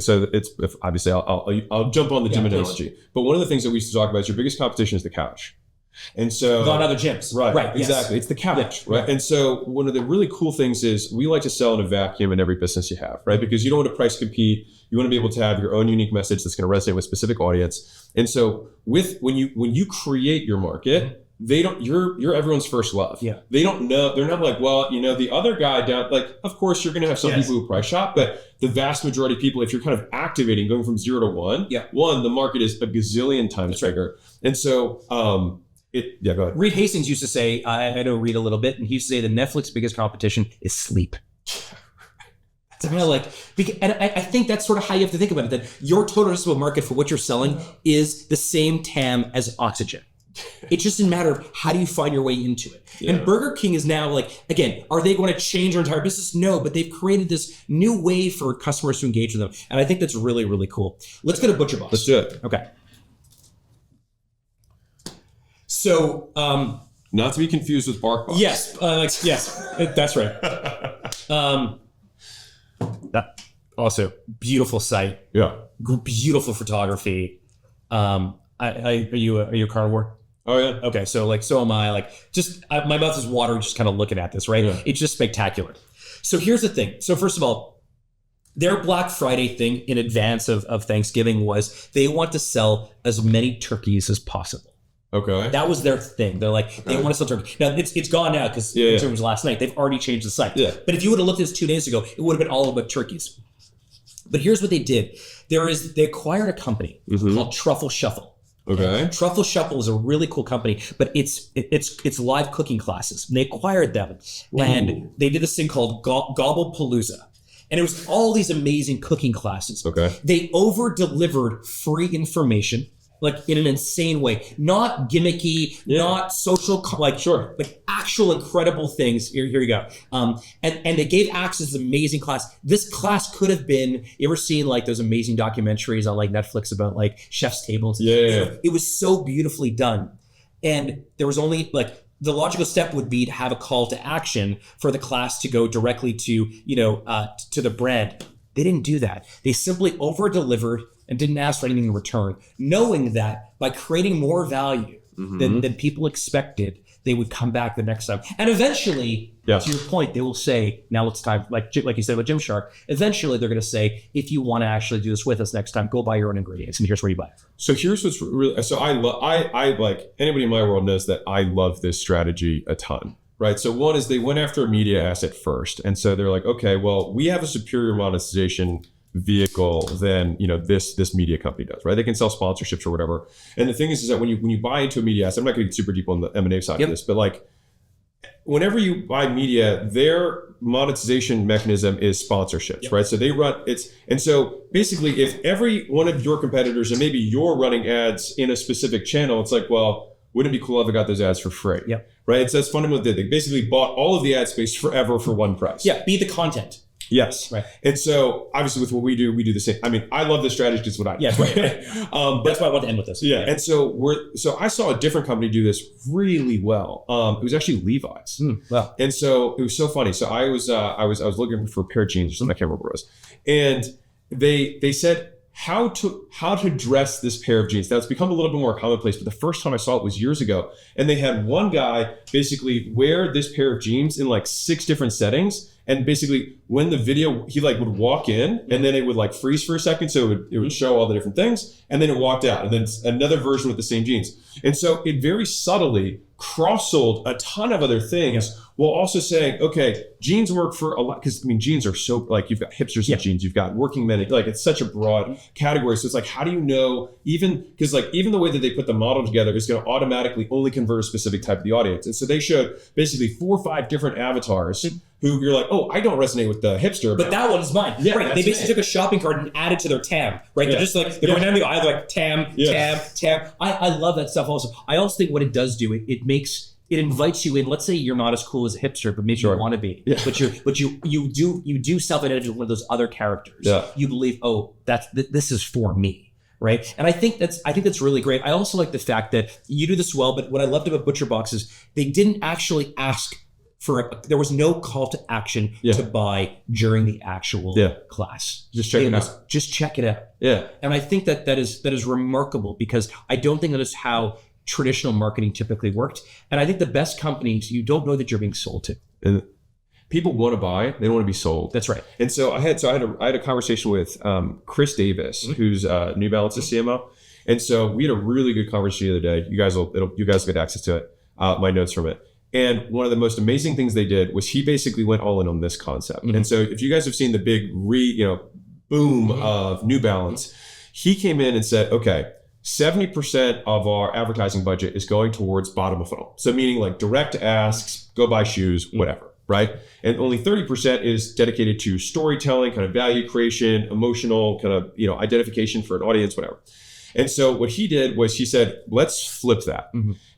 obviously I'll jump on the gym analogy, but one of the things that we used to talk about is your biggest competition is the couch. And so on other gyms. Right. Exactly. Yes. It's the couch. Yeah, right. And so one of the really cool things is we like to sell in a vacuum in every business you have, right? Because you don't want to price compete. You want to be able to have your own unique message that's going to resonate with a specific audience. And so when you create your market, you're everyone's first love. Yeah. They don't know, they're not like, well, the other guy down, like, of course you're going to have some people who price shop, but the vast majority of people, if you're kind of activating, going from 0 to 1, the market is a gazillion times bigger. And so, go ahead. Reed Hastings used to say, I know Reed a little bit, and he used to say the Netflix biggest competition is sleep. And I think that's sort of how you have to think about it, that your total addressable market for what you're selling is the same TAM as oxygen. It's just a matter of how do you find your way into it. Yeah. And Burger King is now like, again, are they going to change their entire business? No, but they've created this new way for customers to engage with them. And I think that's really, really cool. Let's go to Butcher Boss. Let's do it. Okay. So, not to be confused with Bark Box. Yes, that's right. That also beautiful site. Yeah, beautiful photography. Are you a carnivore? Oh yeah. Okay, so am I. My mouth is watering just kind of looking at this. Right? Yeah. It's just spectacular. So here's the thing. So first of all, their Black Friday thing in advance of Thanksgiving was they want to sell as many turkeys as possible. Okay. That was their thing. They're like, they want to sell turkey. Now, it's gone now because it was last night. They've already changed the site. Yeah. But if you would have looked at this 2 days ago, it would have been all about turkeys. But here's what they did. They acquired a company called Truffle Shuffle. Okay. And Truffle Shuffle is a really cool company, but it's live cooking classes. And they acquired them. And they did this thing called Gobblepalooza. And it was all these amazing cooking classes. Okay. They over-delivered free information, like in an insane way, not gimmicky, not social, like actual incredible things. Here you go. And they gave access to this amazing class. This class could have been, you ever seen like those amazing documentaries on like Netflix about like chef's tables? Yeah. It was so beautifully done. And there was only like, the logical step would be to have a call to action for the class to go directly to, to the brand. They didn't do that. They simply over-delivered and didn't ask for anything in return, knowing that by creating more value than people expected, they would come back the next time. And eventually, to your point, they will say, now it's time, like you said with Gymshark, eventually they're going to say, if you want to actually do this with us next time, go buy your own ingredients, and here's where you buy it. So here's what's really, so I like, anybody in my world knows that I love this strategy a ton. Right. So one is they went after a media asset first. And so they're like, okay, well, we have a superior monetization vehicle than this media company does, right? They can sell sponsorships or whatever. And the thing is that when you buy into a media asset, I'm not going to get super deep on the M&A side of this, but like whenever you buy media, their monetization mechanism is sponsorships, right? So they run and so basically if every one of your competitors and maybe you're running ads in a specific channel, it's like, well, wouldn't it be cool if I got those ads for free? Yep. Right. So that's fundamentally they basically bought all of the ad space forever for one price. Yeah. Be the content. Yes. Right. And so obviously with what we do the same. I mean, I love this strategy because what I do. Yes, right. That's why I want to end with this. Yeah. And so I saw a different company do this really well. It was actually Levi's. Wow. And so it was so funny. So I was looking for a pair of jeans or something, I can't remember what it was. And they said how to dress this pair of jeans. Now it's become a little bit more commonplace, but the first time I saw it was years ago. And they had one guy basically wear this pair of jeans in like 6 different settings. And basically when the video, he like would walk in and then it would like freeze for a second. So it would show all the different things and then it walked out and then another version with the same jeans. And so it very subtly cross-sold a ton of other things while also saying, okay, jeans work for a lot, because I mean, jeans are so like, you've got hipsters in jeans, you've got working men, like it's such a broad category. So it's like, how do you know, even the way that they put the model together is going to automatically only convert a specific type of the audience. And so they showed basically 4 or 5 different avatars who you're like, oh, I don't resonate with the hipster. But that one is mine. Yeah, right. They basically took a shopping cart and added to their TAM, right? They're just like, they're going down the aisle, they're like TAM. I love that stuff also. I also think what it does do, it makes it invites you in. Let's say you're not as cool as a hipster, but maybe you want to be. Yeah. But you do self-identify with one of those other characters. Yeah. You believe, oh, this is for me, right? And I think that's really great. I also like the fact that you do this well, but what I loved about ButcherBox is they didn't actually ask there was no call to action to buy during the actual class. Just check it out. Just check it out. Yeah. And I think that is remarkable, because I don't think that is how traditional marketing typically worked. And I think the best companies, you don't know that you're being sold to. And people want to buy, they don't want to be sold. That's right. And so I had a conversation with Chris Davis, who's New Balance's CMO. And so we had a really good conversation the other day. You guys will get access to it, my notes from it. And one of the most amazing things they did was he basically went all in on this concept. And so if you guys have seen the big boom of New Balance, he came in and said, okay, 70% of our advertising budget is going towards bottom of funnel. So meaning like direct asks, go buy shoes, whatever, right? And only 30% is dedicated to storytelling, kind of value creation, emotional kind of, identification for an audience, whatever. And so what he did was he said, let's flip that.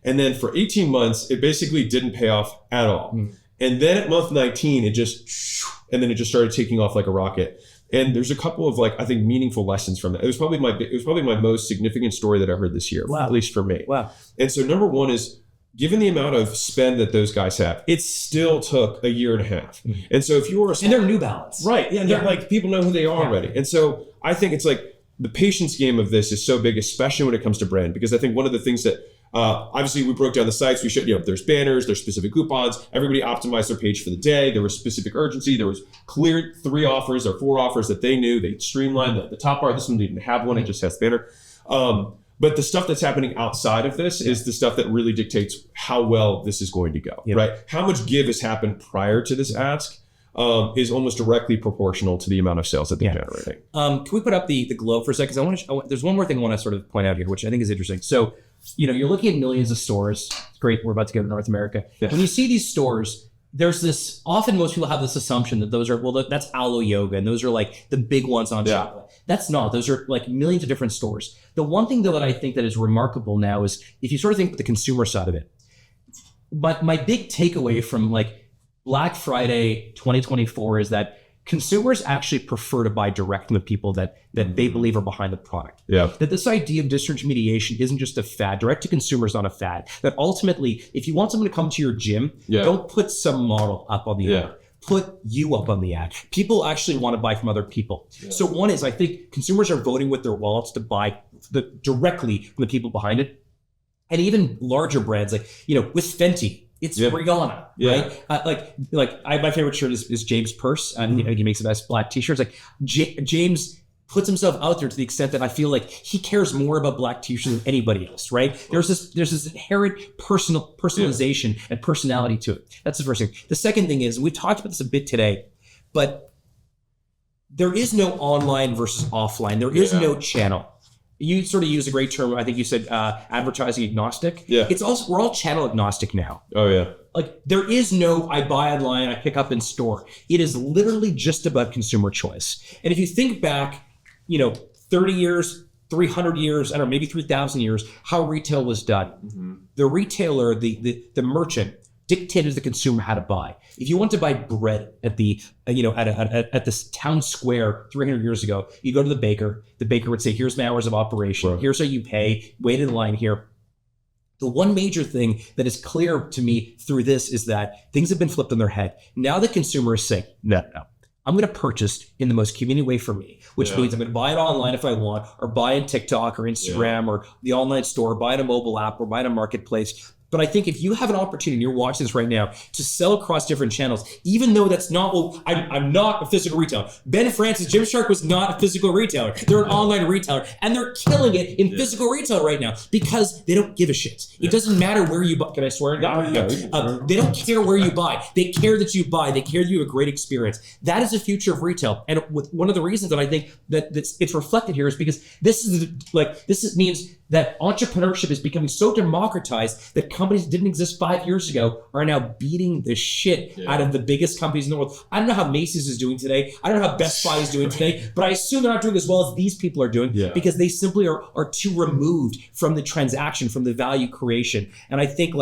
And then for 18 months, it basically didn't pay off at all. And then at month 19, it just started taking off like a rocket. And there's a couple of I think meaningful lessons from that. It was probably my most significant story that I heard this year, at least for me. Wow. And so number one is, given the amount of spend that those guys have, it still took a year and a half. And so if you were and they're New Balance. Right. Yeah. They're people know who they are already. And so I think it's the patience game of this is so big, especially when it comes to brand, because I think one of the things that obviously we broke down the sites. We should, there's banners, there's specific coupons. Everybody optimized their page for the day. There was specific urgency. There was clear 3 offers or 4 offers that they knew. They streamlined the top bar. This one didn't have one. It just has banner. But the stuff that's happening outside of this is the stuff that really dictates how well this is going to go, right? How much give has happened prior to this ask is almost directly proportional to the amount of sales that they're generating. Can we put up the globe for a second? There's one more thing I want to sort of point out here, which I think is interesting. So, you're looking at millions of stores. It's great. We're about to go to North America. Yeah. When you see these stores, there's this, often most people have this assumption that those are, that's Alo Yoga, and those are the big ones on Shopify. That's not. Those are millions of different stores. The one thing though that I think that is remarkable now is if you sort of think the consumer side of it, but my big takeaway from Black Friday 2024 is that consumers actually prefer to buy direct from the people that they believe are behind the product. Yeah. That this idea of disintermediation isn't just a fad. Direct to consumer is not a fad. That ultimately, if you want someone to come to your gym, don't put some model up on the ad. Put you up on the ad. People actually want to buy from other people. Yeah. So one is, I think consumers are voting with their wallets to buy directly from the people behind it. And even larger brands with Fenty, it's Rihanna, right? My favorite shirt is James' purse, and he makes the best black t-shirts. James puts himself out there to the extent that I feel he cares more about black t-shirts than anybody else, right? There's this inherent personalization and personality to it. That's the first thing. The second thing is, and we talked about this a bit today, but there is no online versus offline. There is no channel. You sort of use a great term. I think you said advertising agnostic. Yeah. It's also, we're all channel agnostic now. Oh yeah. There is no, I buy online, I pick up in store. It is literally just about consumer choice. And if you think back, 30 years, 300 years, I don't know, maybe 3,000 years, how retail was done. The retailer, the merchant dictated to the consumer how to buy. If you want to buy bread at the at this town square 300 years ago, you go to the baker. The baker would say, "Here's my hours of operation. Here's how you pay. Wait in line here." The one major thing that is clear to me through this is that things have been flipped on their head. Now the consumer is saying, "No, I'm going to purchase in the most convenient way for me," which means I'm going to buy it online if I want, or buy in TikTok or Instagram or the online store, buy in a mobile app, or buy in a marketplace. But I think if you have an opportunity, you're watching this right now, to sell across different channels, even though that's not, I'm not a physical retailer. Ben Francis, Gymshark was not a physical retailer. They're an online retailer, and they're killing it in physical retail right now because they don't give a shit. It doesn't matter where you buy. Can I swear? They don't care where you buy. They care that you buy. They care that you have a great experience. That is the future of retail. And one of the reasons that I think that it's reflected here is because this means that entrepreneurship is becoming so democratized that companies that didn't exist 5 years ago are now beating the shit out of the biggest companies in the world. I don't know how Macy's is doing today. I don't know how Best Buy is doing today, but I assume they're not doing as well as these people are doing because they simply are too removed from the transaction, from the value creation. And I think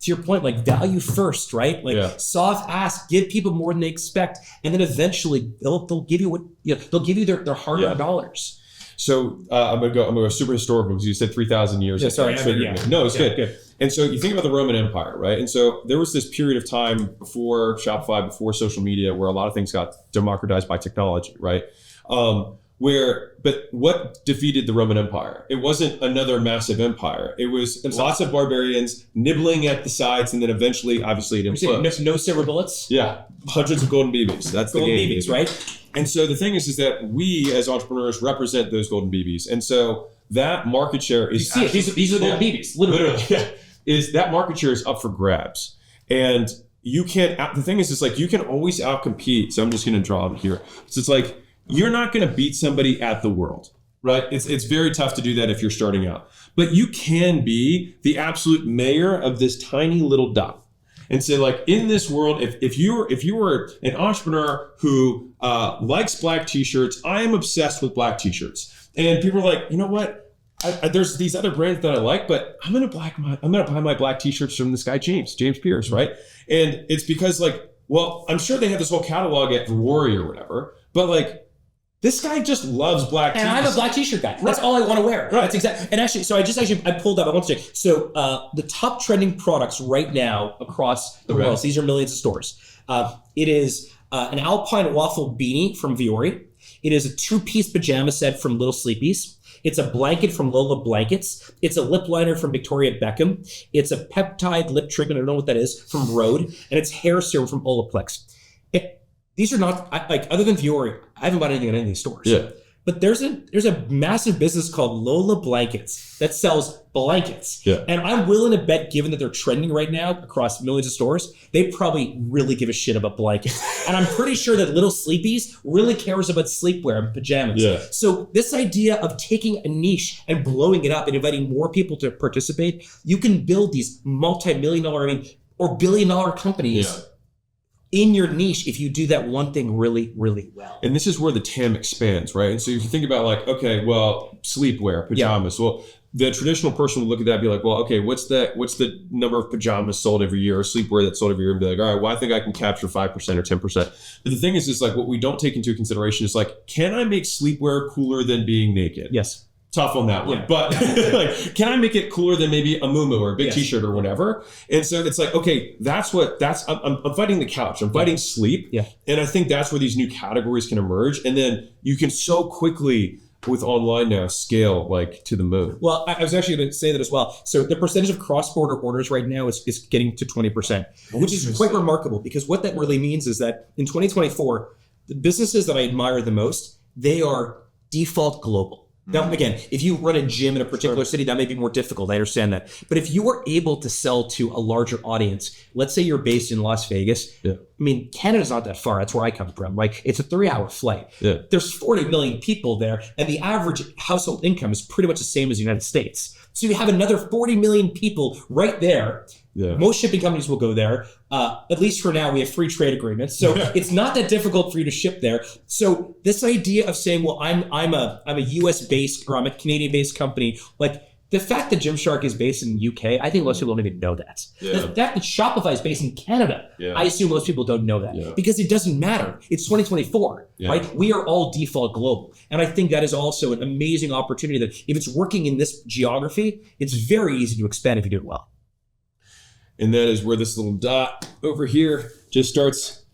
to your point, like value first, right? Like soft ask, give people more than they expect, and then eventually they'll give you they'll give you their hard-earned dollars. So I'm gonna go super historical because you said 3,000 years. Yeah, sorry. No, it's good. And so you think about the Roman Empire, right? And so there was this period of time before Shopify, before social media, where a lot of things got democratized by technology, right? But what defeated the Roman Empire? It wasn't another massive empire. It was lots of barbarians nibbling at the sides, and then eventually, obviously, it imploded. No silver bullets? Yeah, hundreds of golden BBs. That's golden the game. BBs, right? And so the thing is that we as entrepreneurs represent those golden BBs. And so that market share is... You see it. These are the golden BBs, literally. Is that market share is up for grabs. And you can't... The thing is, it's like you can always outcompete. So I'm just going to draw it here. So it's like, you're not going to beat somebody at the world, right? It's very tough to do that if you're starting out. But you can be the absolute mayor of this tiny little dot. And say, like, in this world, if you were an entrepreneur who likes black t-shirts, I am obsessed with black t-shirts. And people are like, you know what? There's these other brands that I like, but I'm gonna buy my black t-shirts from this guy James Pierce, right? And it's because, like, well, I'm sure they have this whole catalog at Rory or whatever, but like, this guy just loves black t-shirts. And I'm a black t-shirt guy. That's all I want to wear. Right. That's exactly. And actually, so I pulled up, I want to check. So the top trending products right now across the world, these are millions of stores. It is an Alpine waffle beanie from Viore. It is a 2-piece pajama set from Little Sleepies. It's a blanket from Lola Blankets. It's a lip liner from Victoria Beckham. It's a peptide lip treatment, I don't know what that is, from Rhode. And it's hair serum from Olaplex. These are not, like, other than Viore, I haven't bought anything in any of these stores. Yeah. But there's a massive business called Lola Blankets that sells blankets. Yeah. And I'm willing to bet, given that they're trending right now across millions of stores, they probably really give a shit about blankets. And I'm pretty sure that Little Sleepies really cares about sleepwear and pajamas. Yeah. So this idea of taking a niche and blowing it up and inviting more people to participate, you can build these multi-million-dollar, or billion-dollar companies in your niche if you do that one thing really, really well. And this is where the TAM expands, right? And so if you think about, like, okay, well, sleepwear, pajamas. Well, the traditional person would look at that and be like, well, okay, what's the number of pajamas sold every year or sleepwear that's sold every year, and be like, all right, well, I think I can capture 5% or 10%. But the thing is like, what we don't take into consideration is, like, can I make sleepwear cooler than being naked? Yes. Tough on that one, but like, can I make it cooler than maybe a muumuu or a big t-shirt or whatever? And so it's like, okay, I'm fighting the couch, I'm fighting sleep. Yeah. And I think that's where these new categories can emerge. And then you can so quickly with online now scale, like, to the moon. Well, I was actually going to say that as well. So the percentage of cross-border orders right now is getting to 20%, which is quite remarkable, because what that really means is that in 2024, the businesses that I admire the most, they are default global. Now, again, if you run a gym in a particular city, that may be more difficult. I understand that. But if you are able to sell to a larger audience, let's say you're based in Las Vegas. Yeah. I mean, Canada's not that far. That's where I come from. Like, it's a 3-hour flight. Yeah. There's 40 million people there, and the average household income is pretty much the same as the United States. So you have another 40 million people right there. Yeah. Most shipping companies will go there. At least for now, we have free trade agreements, so it's not that difficult for you to ship there. So this idea of saying, well, I'm a US based, or I'm a Canadian based company, like, the fact that Gymshark is based in the UK, I think most people don't even know that. Yeah. The fact that Shopify is based in Canada, I assume most people don't know that, because it doesn't matter. It's 2024, right? We are all default global. And I think that is also an amazing opportunity that if it's working in this geography, it's very easy to expand if you do it well. And that is where this little dot over here just starts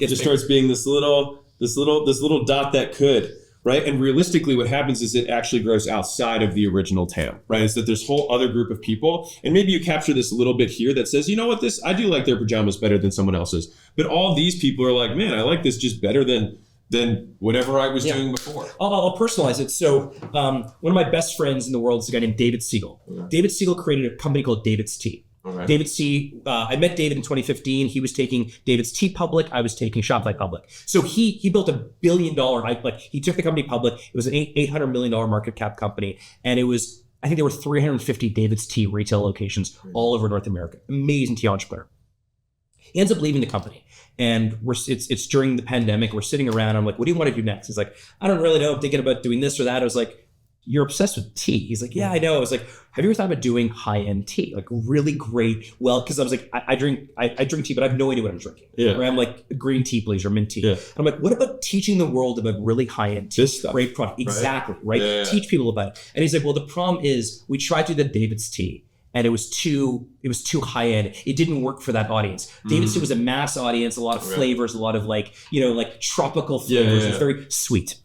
being this little dot that could, right? And realistically, what happens is it actually grows outside of the original TAM, right? Is that there's a whole other group of people, and maybe you capture this little bit here that says, you know what, I do like their pajamas better than someone else's, but all these people are like, man, I like this just better than whatever I was doing before. I'll personalize it. So one of my best friends in the world is a guy named David Siegel. Okay. David Siegel created a company called David's Tea. Okay. David's Tea, I met David in 2015. He was taking David's Tea public. I was taking Shopify public. So he built $1 billion, he took the company public. It was an $800 million market cap company. And it was, I think there were 350 David's Tea retail locations all over North America. Amazing tea entrepreneur. He ends up leaving the company. And it's during the pandemic. We're sitting around. I'm like, what do you want to do next? He's like, I don't really know. I'm thinking about doing this or that. I was like, you're obsessed with tea. He's like, yeah, I know. I was like, have you ever thought about doing high-end tea? Like really great. Well, because I was like, I drink tea, but I have no idea what I'm drinking. Yeah. Right? I'm like, green tea, please, or mint tea. Yeah. And I'm like, what about teaching the world about really high-end tea? This stuff. Great product. Exactly, right? Yeah. Teach people about it. And he's like, well, the problem is we tried to do the David's tea. And it was too high end. It didn't work for that audience. David's tea was a mass audience, a lot of flavors, a lot of like tropical flavors. It was very sweet.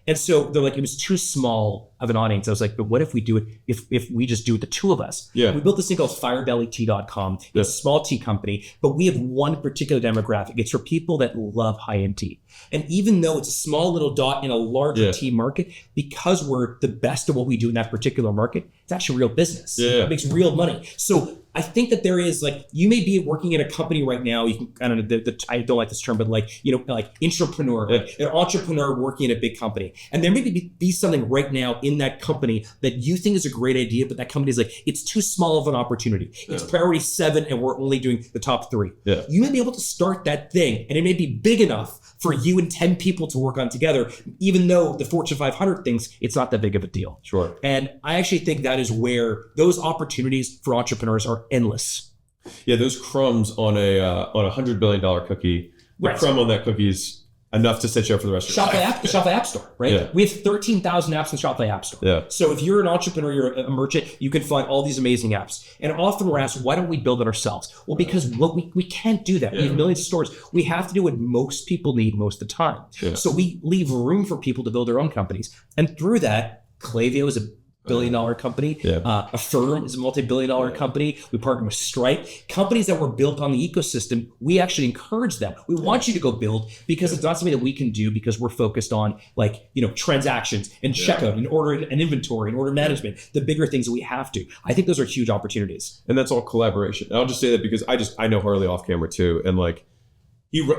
And so they're like, it was too small of an audience. I was like, but what if we do it, if we just do it, the two of us? Yeah. We built this thing called firebellytea.com. It's a small tea company, but we have one particular demographic. It's for people that love high-end tea. And even though it's a small little dot in a larger tea market, because we're the best of what we do in that particular market, it's actually real business. Yeah. It makes real money. So I think that there is like, you may be working in a company right now. You can, I don't know, I don't like this term, but like entrepreneur, like an entrepreneur working in a big company. And there may be something right now in that company that you think is a great idea, but that company is like, it's too small of an opportunity. It's priority 7 and we're only doing the top 3. Yeah. You may be able to start that thing and it may be big enough for you and 10 people to work on together, even though the Fortune 500 thinks it's not that big of a deal. Sure. And I actually think that is where those opportunities for entrepreneurs are endless. Yeah, those crumbs on a $100 billion cookie, the crumb on that cookie is enough to set you up for the rest of your life. Shopify App Store, right? Yeah. We have 13,000 apps in Shopify App Store. Yeah. So if you're an entrepreneur, you're a merchant, you can find all these amazing apps. And often we're asked, why don't we build it ourselves? Well, because we can't do that. We have millions of stores. We have to do what most people need most of the time. Yeah. So we leave room for people to build their own companies. And through that, Klaviyo is a billion-dollar company. Affirm is a multi-billion-dollar company. We partner with Stripe. Companies that were built on the ecosystem, we actually encourage them. We want you to go build because it's not something that we can do because we're focused on transactions and checkout and order and inventory and order management, the bigger things that we have to. I think those are huge opportunities. And that's all collaboration. And I'll just say that because I know Harley off camera too. And like,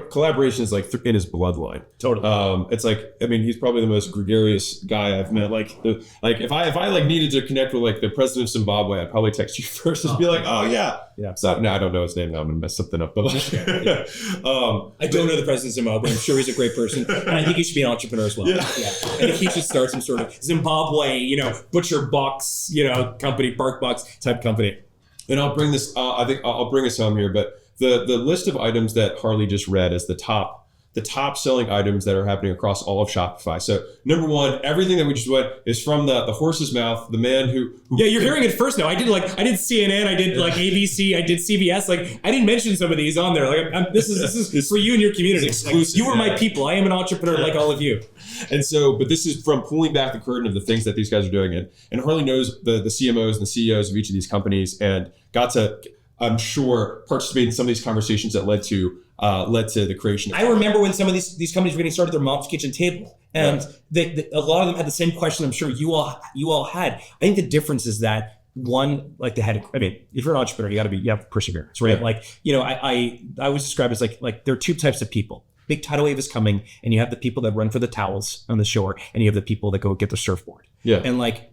collaboration is like in his bloodline. Totally. It's like, I mean, he's probably the most gregarious guy I've met. Like if I like needed to connect with like the president of Zimbabwe, I'd probably text you first and be like, oh yeah. So no, I don't know his name now. I'm gonna mess something up. But like, I don't know the president of Zimbabwe. I'm sure he's a great person, and I think he should be an entrepreneur as well. Yeah. I think he should start some sort of Zimbabwe, butcher box, company, bark box type company. And I'll bring this. I think I'll bring us home here, but. The list of items that Harley just read is the top selling items that are happening across all of Shopify. So number 1, everything that we just went is from the horse's mouth, the man who you're hearing it first now. I did CNN, I did like ABC, I did CBS. Like I didn't mention some of these on there. Like this is for you and your community. Exclusive. Like, you are my people. I am an entrepreneur like all of you. And so, but this is from pulling back the curtain of the things that these guys are doing. And Harley knows the CMOs and the CEOs of each of these companies and got to, I'm sure, participate in some of these conversations that led to the creation. I remember when some of these companies were getting started, their mom's kitchen table, and a lot of them had the same question. I'm sure you all had. I think the difference is that one, like they had. I mean, if you're an entrepreneur, you have perseverance, right? Yeah. Like I always describe it as like there are 2 types of people. Big tidal wave is coming, and you have the people that run for the towels on the shore, and you have the people that go get the surfboard. Yeah, and like.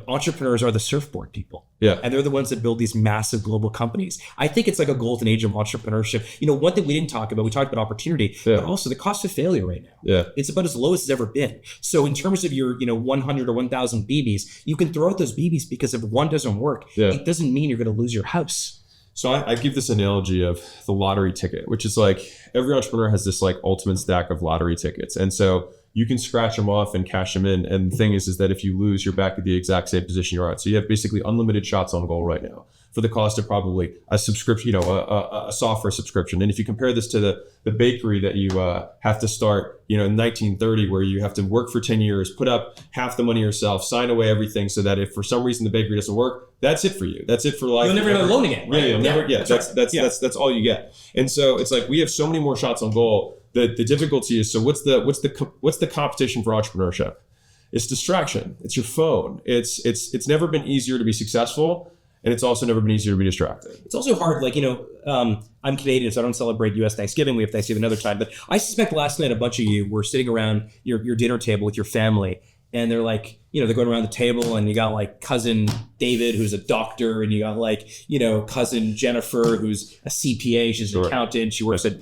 Entrepreneurs are the surfboard people. Yeah. And they're the ones that build these massive global companies. I think it's like a golden age of entrepreneurship. One thing we didn't talk about, we talked about opportunity, but also the cost of failure right now. Yeah. It's about as low as it's ever been. So in terms of your, 100 or 1,000 BBs, you can throw out those BBs because if one doesn't work, it doesn't mean you're going to lose your house. So I give this analogy of the lottery ticket, which is like every entrepreneur has this like ultimate stack of lottery tickets. And so you can scratch them off and cash them in. And the thing is that if you lose, you're back at the exact same position you're at. So you have basically unlimited shots on goal right now for the cost of probably a subscription, a software subscription. And if you compare this to the bakery that you have to start, in 1930, where you have to work for 10 years, put up half the money yourself, sign away everything so that if for some reason the bakery doesn't work, that's it for you. That's it for life. You'll never get a loan again, right? Yeah, you'll never. Yeah, that's all you get. And so it's like we have so many more shots on goal. The difficulty is, so what's the competition for entrepreneurship? It's distraction. It's your phone. It's never been easier to be successful, and it's also never been easier to be distracted. It's also hard, I'm Canadian, so I don't celebrate U.S. Thanksgiving. We have Thanksgiving another time. But I suspect last night a bunch of you were sitting around your dinner table with your family, and they're like, they're going around the table, and you got like cousin David, who's a doctor, and you got like, cousin Jennifer, who's a CPA, she's an accountant, she works at,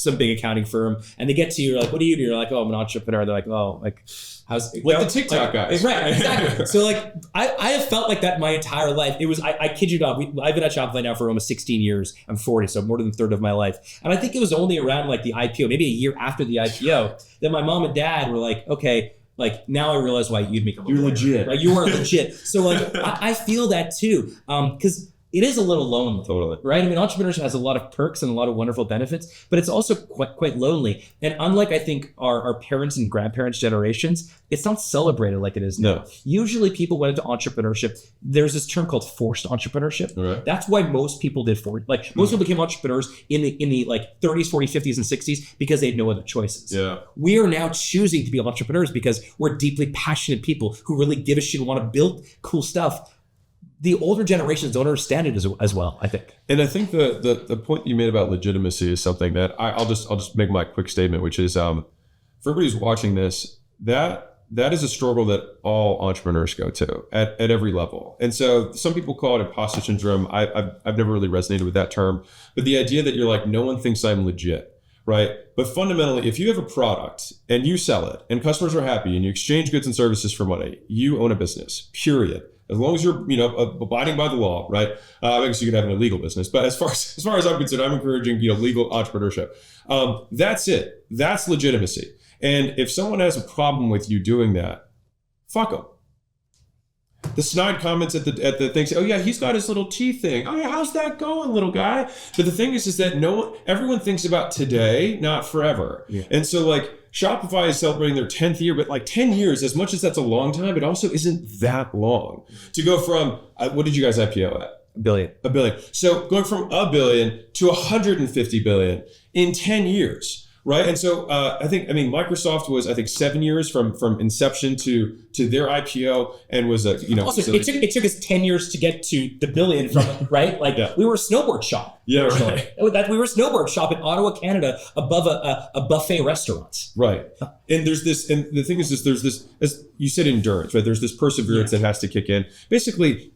some big accounting firm, and they get to you, you're like, what do you do? You're like, oh, I'm an entrepreneur. They're like, oh, like, how's like the TikTok guys? Right, exactly. So like, I have felt like that my entire life. It was, I kid you not, I've been at Shopify now for almost 16 years. I'm 40, so more than a third of my life. And I think it was only around like the IPO, maybe a year after the IPO, that my mom and dad were like, okay, like now I realize why you'd make a You're legit. Like you are legit. So like I feel that too. Because it is a little lonely. Totally. Right? I mean, entrepreneurship has a lot of perks and a lot of wonderful benefits, but it's also quite lonely. And unlike I think our parents and grandparents' generations, it's not celebrated like it is now. No. Usually people went into entrepreneurship. There's this term called forced entrepreneurship. Right. That's why most people did most people became entrepreneurs in the like 30s, 40s, 50s, and 60s because they had no other choices. Yeah. We are now choosing to be entrepreneurs because we're deeply passionate people who really give a shit and want to build cool stuff. The older generations don't understand it as well, I think. And I think the point you made about legitimacy is something that I'll just make my quick statement, which is for everybody who's watching this, that is a struggle that all entrepreneurs go to at every level. And so some people call it imposter syndrome. I've never really resonated with that term, but the idea that you're like, no one thinks I'm legit. Right. But fundamentally, if you have a product and you sell it and customers are happy and you exchange goods and services for money, you own a business, period. As long as you're, abiding by the law, right? I guess you could have an illegal business, but as far as I'm concerned, I'm encouraging, legal entrepreneurship. That's it. That's legitimacy. And if someone has a problem with you doing that, fuck them. The snide comments at the thing say, oh yeah, he's got his little tea thing. Oh yeah, how's that going, little guy? But the thing is that everyone thinks about today, not forever. Yeah. And so like Shopify is celebrating their 10th year, but like 10 years, as much as that's a long time, it also isn't that long to go from, what did you guys IPO at? $1 billion. So going from $1 billion to $150 billion in 10 years. Right. And so Microsoft was, 7 years from inception to their IPO and was Also, so it took us 10 years to get to the billion from right? Like we were a snowboard shop. Yeah. Right. We were a snowboard shop in Ottawa, Canada, above a buffet restaurant. Right. And there's this, and the thing is this, there's this, as you said, endurance, right? There's this perseverance that has to kick in. Basically,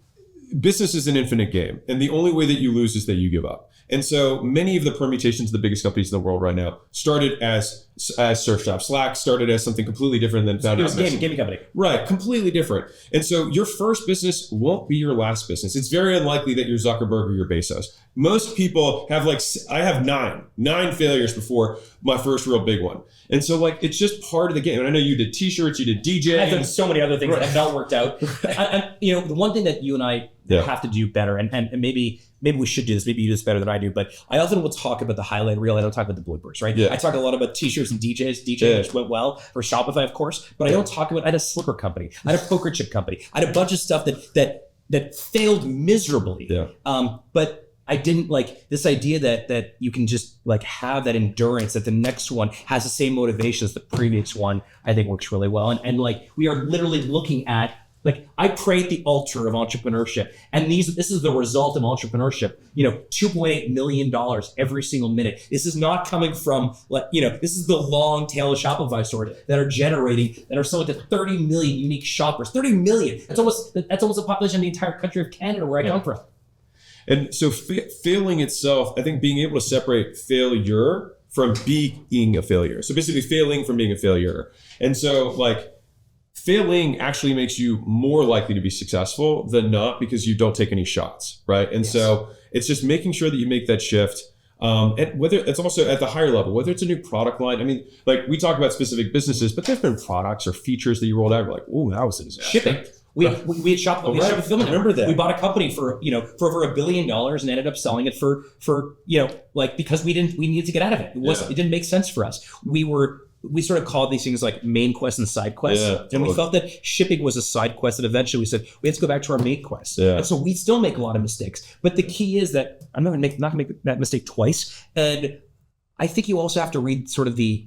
business is an infinite game. And the only way that you lose is that you give up. And so many of the permutations of the biggest companies in the world right now started as Surfshops. Slack started as something completely different than founded. It was a gaming company. Right, completely different. And so your first business won't be your last business. It's very unlikely that you're Zuckerberg or you're Bezos. Most people have I have nine failures before my first real big one. And so it's just part of the game. And I know you did t-shirts, you did DJ. I've done so many other things that have not worked out. and the one thing that you and I have to do better, and maybe we should do this, maybe you do this better than I do, but I often will talk about the highlight reel. I don't talk about the bloopers, right? Yeah. I talk a lot about t-shirts and DJs, which went well for Shopify, of course, but I don't talk about, I had a slipper company, I had a poker chip company, I had a bunch of stuff that failed miserably. Yeah. But I didn't this idea that you can just have that endurance, that the next one has the same motivation as the previous one, I think works really well. And we are literally looking at, I pray at the altar of entrepreneurship, and this is the result of entrepreneurship. $2.8 million every single minute. This is not coming from this is the long tail of Shopify stores that are selling to 30 million unique shoppers. 30 million. That's almost the population of the entire country of Canada, where I come from. And so failing itself, I think being able to separate failure from being a failure. So basically failing from being a failure. And so failing actually makes you more likely to be successful than not, because you don't take any shots, right? And so it's just making sure that you make that shift. And whether it's also at the higher level, whether it's a new product line. I mean, we talk about specific businesses, but there's been products or features that you rolled out. We're like, oh, that was a disaster. Shipping. We had Shopify. I remember that. We bought a company for over $1 billion and ended up selling it for because we needed to get out of it. It didn't make sense for us. We sort of called these things like main quests and side quests. Yeah, totally. And we felt that shipping was a side quest, and eventually we said, we have to go back to our main quest. Yeah. And so we still make a lot of mistakes. But the key is that I'm not gonna make that mistake twice. And I think you also have to read sort of the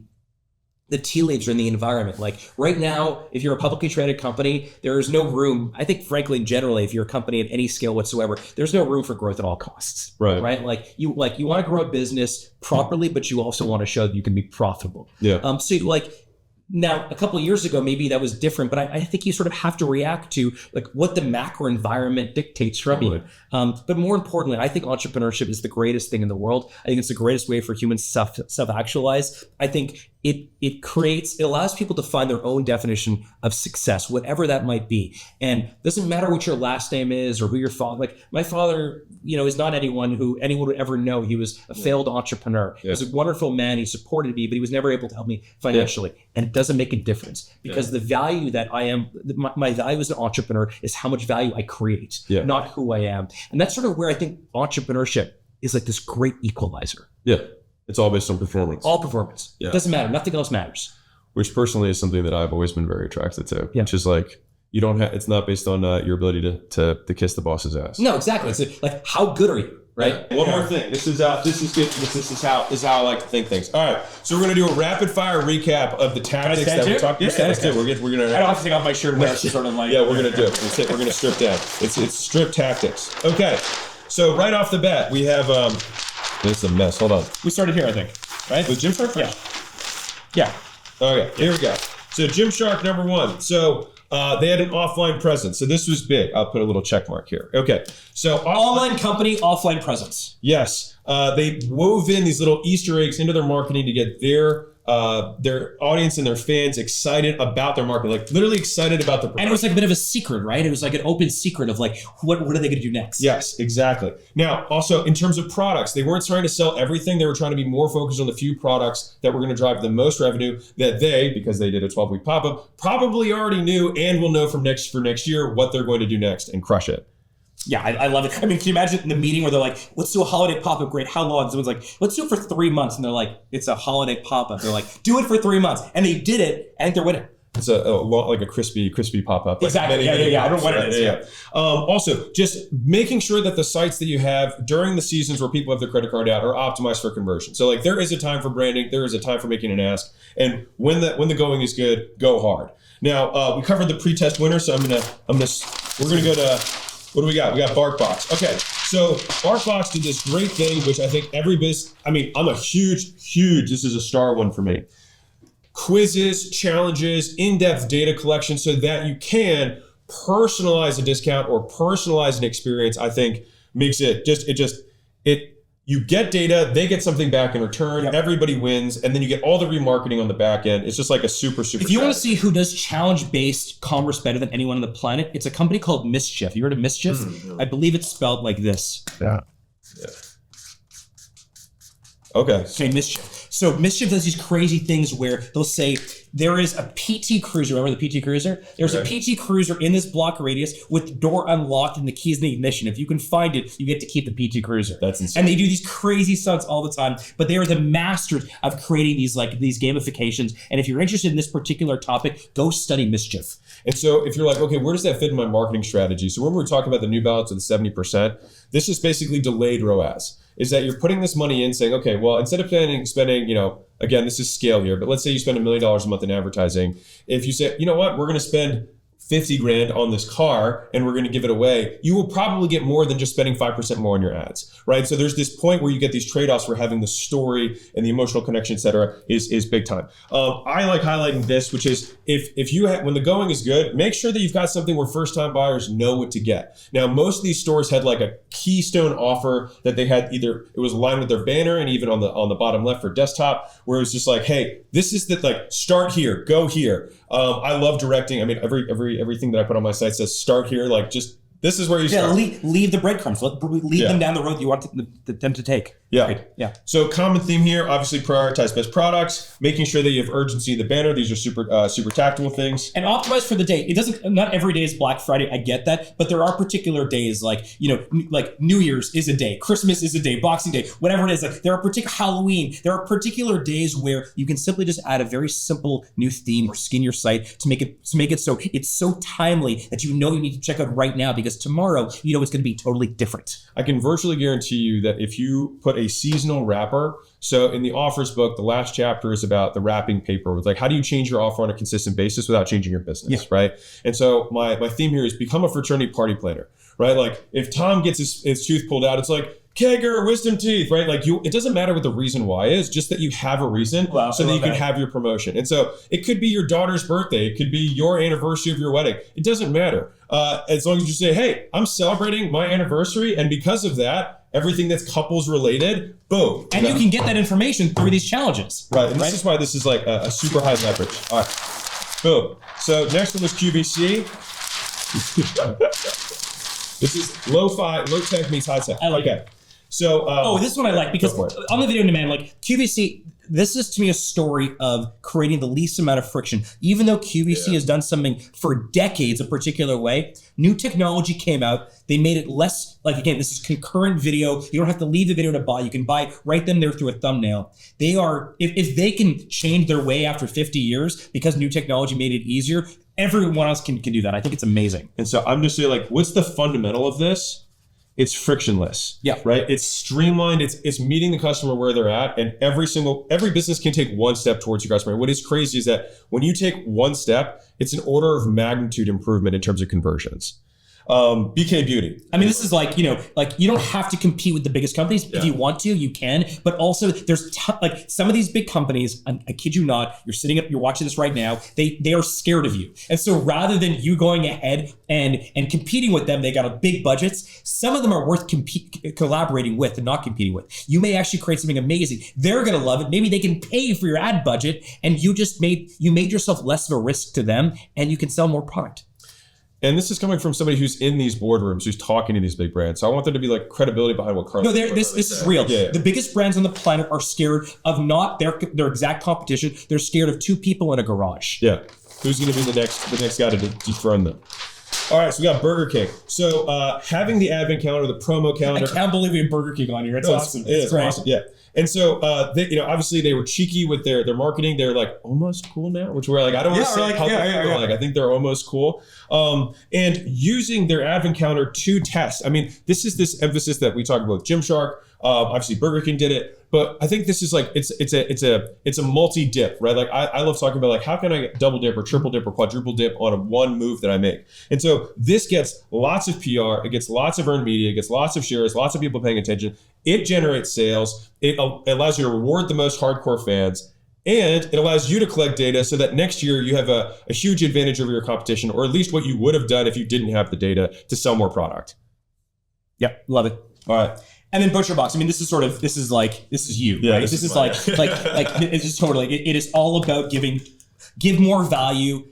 tea leaves in the environment. Right now, if you're a publicly traded company, there is no room. I think, frankly, generally, if you're a company at any scale whatsoever, there's no room for growth at all costs. Right. You want to grow a business properly, but you also want to show that you can be profitable. Yeah. So Now, a couple of years ago, maybe that was different, but I think you sort of have to react to like what the macro environment dictates from you. But more importantly, I think entrepreneurship is the greatest thing in the world. I think it's the greatest way for humans to self-actualize. I think it allows people to find their own definition of success, whatever that might be. And it doesn't matter what your last name is or who your father, like my father, is not anyone would ever know. He was a failed entrepreneur. He was a wonderful man. He supported me, but he was never able to help me financially. And it doesn't make a difference because the value that I am, my value as an entrepreneur is how much value I create, not who I am. And that's sort of where I think entrepreneurship is like this great equalizer. Yeah. It's all based on performance. All performance. Yeah. It doesn't matter. Nothing else matters. Which personally is something that I've always been very attracted to. Yeah. Which is like, you don't have, it's not based on your ability to kiss the boss's ass. No, exactly. It's like, how good are you? Right. One more thing. This is good. This is how I like to think things. All right. So we're gonna do a rapid fire recap of the tactics that we talked about. Yeah, let's do it. We're gonna. I don't have to take off my shirt. We're sort of like. Yeah, we're gonna do it. That's it. We're gonna strip down. It's strip tactics. Okay. So right off the bat, we have this is a mess. Hold on. We started here, I think. Right. With Gymshark? Yeah. Okay. Here we go. So Gymshark number 1. So. They had an offline presence. So this was big. I'll put a little check mark here. Okay. So online company, offline presence. Yes. They wove in these little Easter eggs into their marketing to get their audience and their fans excited about their marketing, like literally excited about the product. And it was like a bit of a secret, right? It was like an open secret of like, what are they going to do next? Yes, exactly. Now, also in terms of products, they weren't trying to sell everything. They were trying to be more focused on the few products that were going to drive the most revenue that they, because they did a 12-week pop-up, probably already knew and will know for next year what they're going to do next and crush it. Yeah, I love it. I mean, can you imagine the meeting where they're like, let's do a holiday pop-up, great, how long? Someone's like, let's do it for 3 months. And they're like, it's a holiday pop-up. They're like, do it for 3 months. And they did it. I think they're winning. It's like a crispy pop-up. Like exactly. Yeah. I don't know what it is. Yeah. Also, just making sure that the sites that you have during the seasons where people have their credit card out are optimized for conversion. So like there is a time for branding. There is a time for making an ask. And when the going is good, go hard. Now, we covered the pre-test winner. So we're going to go to, what do we got? We got BarkBox. Okay, so BarkBox did this great thing, which I think every business, I'm a huge, this is a star one for me. Quizzes, challenges, in-depth data collection so that you can personalize a discount or personalize an experience, I think makes it you get data, they get something back in return, everybody wins, and then you get all the remarketing on the back end. It's just like a super If you want to see who does challenge-based commerce better than anyone on the planet, it's a company called Mischief. You heard of Mischief? Mm-hmm. I believe it's spelled like this. Yeah. Okay, Mischief. So Mischief does these crazy things where they'll say, there is a PT Cruiser. Remember the PT Cruiser? There's a PT Cruiser in this block radius with the door unlocked and the keys in the ignition. If you can find it, you get to keep the PT Cruiser. That's insane. And they do these crazy stunts all the time, but they are the masters of creating these gamifications. And if you're interested in this particular topic, go study Mischief. And so if you're like, okay, where does that fit in my marketing strategy? So when we were talking about the New Balance of the 70%, this is basically delayed ROAS. Is that you're putting this money in saying, okay, well, instead of spending, again, this is scale here, but let's say you spend $1 million a month in advertising. If you say, you know what, we're going to spend 50 grand on this car and we're going to give it away, you will probably get more than just spending 5% more on your ads, right? So there's this point where you get these trade-offs where having the story and the emotional connection, et cetera, is big time. I like highlighting this, which is if you when the going is good, make sure that you've got something where first-time buyers know what to get. Now, most of these stores had like a keystone offer that they had either, it was aligned with their banner and even on the bottom left for desktop, where it was just like, hey, this is start here, go here. I love directing. I mean, everything that I put on my site says start here. Like, just this is where you start. Leave the breadcrumbs. Lead them down the road you want them to take. Yeah. Right? Yeah. So common theme here, obviously prioritize best products, making sure that you have urgency in the banner. These are super tactical things. And optimize for the day. It doesn't, not every day is Black Friday. I get that, but there are particular days like New Year's is a day, Christmas is a day, Boxing Day, whatever it is. Like there are Halloween. There are particular days where you can simply just add a very simple new theme or skin your site to make it so it's so timely that you need to check out right now because tomorrow it's going to be totally different. I can virtually guarantee you that if you put a seasonal wrapper, so in the offers book, the last chapter is about the wrapping paper with like, how do you change your offer on a consistent basis without changing your business, right? And so my theme here is become a fraternity party planner, right? Like if Tom gets his tooth pulled out, it's like, Kegger, wisdom teeth, right? Like it doesn't matter what the reason why is, just that you have a reason so that you can have your promotion. And so it could be your daughter's birthday. It could be your anniversary of your wedding. It doesn't matter. As long as you say, hey, I'm celebrating my anniversary. And because of that, everything that's couples related, boom. And you can get that information through these challenges. Right. And this is why this is like a super high leverage. All right. Boom. So next one was QVC. This is low tech meets high tech. I like it. So, this one I like because on the video on demand, like QVC, this is to me a story of creating the least amount of friction. Even though QVC has done something for decades a particular way, new technology came out. They made it less, like again, this is concurrent video. You don't have to leave the video to buy. You can buy right then there through a thumbnail. They are, if they can change their way after 50 years because new technology made it easier, everyone else can do that. I think it's amazing. And so I'm just saying, like, what's the fundamental of this? It's frictionless. Yeah. Right. It's streamlined. It's meeting the customer where they're at, and every business can take one step towards your customer. What is crazy is that when you take one step, it's an order of magnitude improvement in terms of conversions. BK Beauty. I mean, this is like, you don't have to compete with the biggest companies. If you want to, you can. But also there's like some of these big companies, I kid you not, you're sitting up, you're watching this right now, they are scared of you. And so rather than you going ahead and competing with them, they got a big budgets. Some of them are worth collaborating with and not competing with. You may actually create something amazing. They're going to love it. Maybe they can pay for your ad budget, and you made yourself less of a risk to them, and you can sell more product. And this is coming from somebody who's in these boardrooms, who's talking to these big brands. So I want there to be like credibility behind what Carlos. No, this is real. Yeah. The biggest brands on the planet are scared of not their exact competition. They're scared of two people in a garage. Yeah. Who's going to be the next guy to dethrone them? All right, so we got Burger King. So having the advent calendar, the promo calendar. I can't believe we have Burger King on here. It's awesome. It's awesome. Yeah. And so, they, obviously they were cheeky with their marketing. They're like almost cool now, which we're like, I don't want to say publicly, like I think they're almost cool. And using their advent calendar to test. I mean, this is this emphasis that we talked about. Gymshark, obviously Burger King did it. But I think this is like it's a multi dip, right? Like I love talking about like how can I double dip or triple dip or quadruple dip on one move that I make. And so this gets lots of PR, it gets lots of earned media, it gets lots of shares, lots of people paying attention. It generates sales. It allows you to reward the most hardcore fans, and it allows you to collect data so that next year you have a huge advantage over your competition, or at least what you would have done if you didn't have the data to sell more product. Yep, love it. All right. And then ButcherBox. I mean, this is you, yeah, right? This is like it's just totally. It is all about give more value,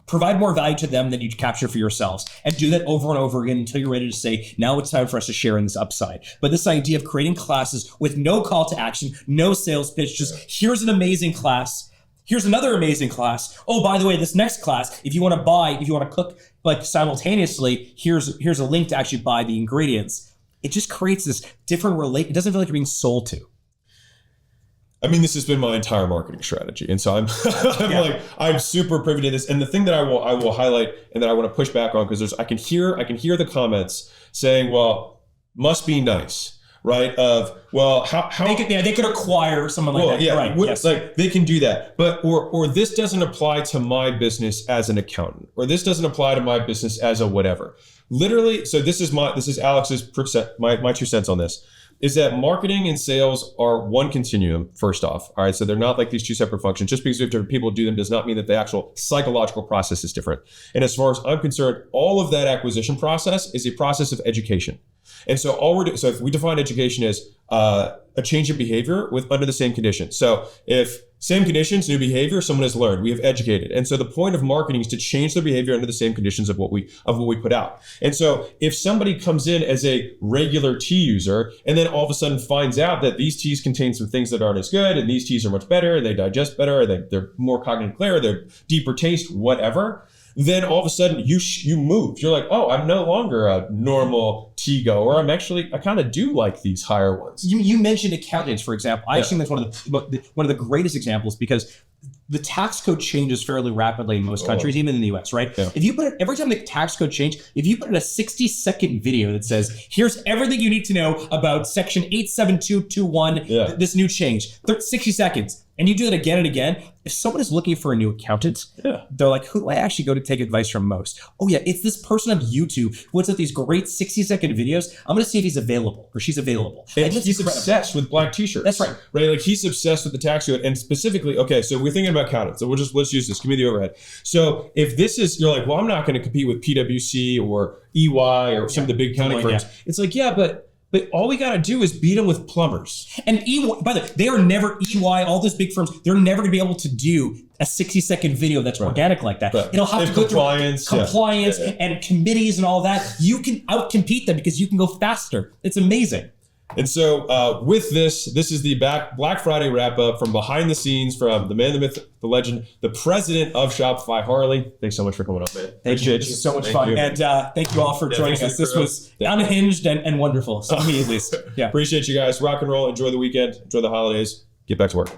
provide more value to them than you capture for yourselves, and do that over and over again until you're ready to say, now it's time for us to share in this upside. But this idea of creating classes with no call to action, no sales pitch, just here's an amazing class. Here's another amazing class. Oh, by the way, this next class, if you want to cook like simultaneously, here's a link to actually buy the ingredients. It just creates this different it doesn't feel like you're being sold to. I mean, this has been my entire marketing strategy. And so I'm super privy to this. And the thing that I will highlight and that I want to push back on, because I can hear the comments saying, well, must be nice, right? Of, well, how they could acquire someone like that. Yeah, right. Yes. Like they can do that. But or this doesn't apply to my business as an accountant, or this doesn't apply to my business as a whatever. Literally, so this is Alex's my 2 cents on this, is that marketing and sales are one continuum, first off. All right, so they're not like these two separate functions. Just because we have different people do them does not mean that the actual psychological process is different. And as far as I'm concerned, all of that acquisition process is a process of education. And so so if we define education as a change in behavior under the same conditions. So if same conditions, new behavior, someone has learned, we have educated. And so the point of marketing is to change their behavior under the same conditions of what we put out. And so if somebody comes in as a regular tea user and then all of a sudden finds out that these teas contain some things that aren't as good, and these teas are much better, they digest better, they're more cognitive clear, they're deeper taste, whatever, then all of a sudden you move. You're like, oh, I'm no longer a normal tea goer. I kind of do like these higher ones. You mentioned accountants, for example. I think that's one of the greatest examples, because the tax code changes fairly rapidly in most countries, even in the US, right? Yeah. If you every time the tax code changes, if you put in a 60-second video that says, here's everything you need to know about section 87221, this new change, 60 seconds, and you do that again and again, if someone is looking for a new accountant, they're like, who do I actually go to take advice from most? Oh yeah, it's this person on YouTube who puts out these great 60-second 60-second videos. I'm going to see if he's available or she's available. And that's he's incredible. obsessed with black t-shirts. That's right. Right? Like he's obsessed with the tax code. And specifically, okay, so we're thinking about counting. So let's use this. Give me the overhead. So if this is, you're like, well, I'm not going to compete with PwC or EY or some of the big accounting firms. It's like, yeah, but all we got to do is beat them with plumbers. And EY, by the way, they are never, EY, all those big firms, they're never going to be able to do a 60-second video that's organic like that. It'll have to go through compliance and committees and all that. You can outcompete them because you can go faster. It's amazing. And so with this is the Black Friday wrap up from behind the scenes from the man, the myth, the legend, the president of Shopify, Harley. Thanks so much for coming up, man. Thank you. This is so much fun. And thank you all for joining us. This was unhinged and wonderful. So me at least. Yeah. Appreciate you guys. Rock and roll. Enjoy the weekend. Enjoy the holidays. Get back to work.